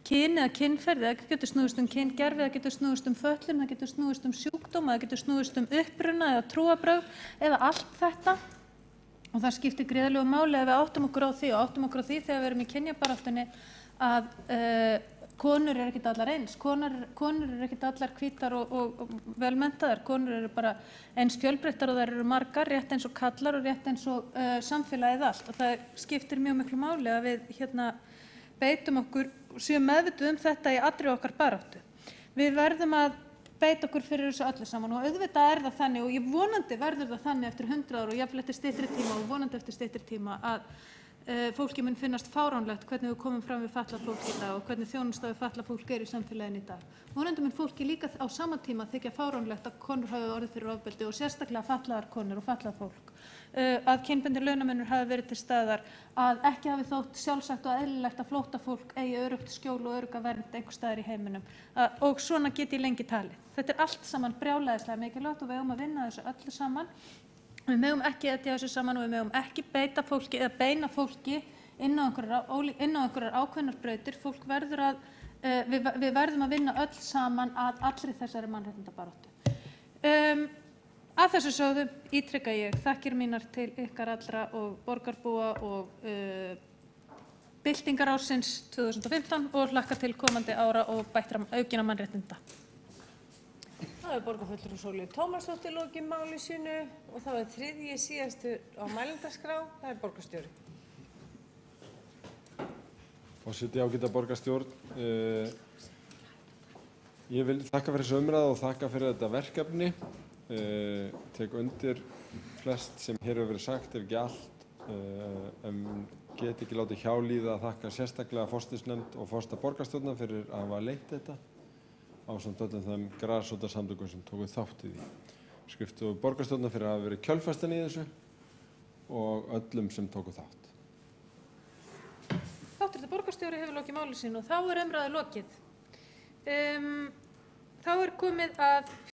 Speaker 1: kyn eða kynferði, það getur snúist kyngervi, það getur snúist fötlun, það getur snúist sjúkdóma, það getur snúist uppruna eða trúarbrögð eða allt þetta og það skiptir gríðarlegu máli að við áttum okkur á því og áttum okkur á því þegar við erum í kynjabaráttunni að konur ekkert allar eins, konur ekkert allar hvítar og velmenntaðar, konur bara eins fjölbreyttar og þær margar, rétt eins og kallar og rétt eins og samfélagið allt og það skiptir mjög miklu máli að við beitum okkur, séum meðvituð þetta í allri okkar baráttu. Við verðum að beita okkur fyrir þessu öllu saman og auðvitað það þannig og ég vonandi verður það þannig eftir 100 ár og jafnvel eftir styttri tíma og vonandi eftir styttri tíma að fólki mun finnast fáránlegt hvernig við komum fram við fatlað fólk í dag og hvernig þjónusta við fatlað fólk í samfélaginu í dag. Vonandi mun fólki líka á sama tíma þykja fáránlegt að konur hafi orðið fyrir ofbeldi og sérstaklega fatlaðar konur og fatlað fólk. Að kynbundinn launamunur hafi verið til staðar, að ekki hafi þótt sjálfsagt og eðlilegt að flóttafólk eigi öruggt skjól og örugga vernd einhvers staðar í heiminum. Og svona get ég lengi talið. Þetta er allt saman brjálæðislega mikilvægt og við eigum að vinna þessu öllu saman. Við megum ekki etja þessu saman og við megum ekki beita fólki eða beina fólki inn á einhverjar ákveðnar brautir. Fólk verður við verðum að vinna öll saman að allri þessari mannréttindabaráttu. Að þessu sögðu ítreka ég þakkir mínar til ykkar allra og borgarbúa og byltingarársins 2015 og hlakka til komandi ára og bættra aukinna mannréttinda.
Speaker 2: Það er borgarfulltrúi Sólveig Tómasdóttir lokið máli sínu og það er þriðji síðastur á mælendaskrá, það er borgarstjóri.
Speaker 8: Forseti, ágæta borgarstjórn. Ég vil þakka fyrir þessu umræðu og þakka fyrir þetta verkefni. Tek undir flest sem hér hefur verið sagt, ef ekki allt. Get ekki látið hjá líða að þakka sérstaklega forsætisnefnd og forseta borgarstjórnar fyrir að hafa leitt þetta ásamt öllum þeim grasrótarsamtökum sem tóku þátt í því. Skrifstofu borgarstjórnar fyrir að hafa verið kjölfestan í þessu og öllum sem tóku þátt.
Speaker 1: Háttvirtur borgarstjóri hefur lokið máli sínu og þá er umræðu lokið. Þá er komið að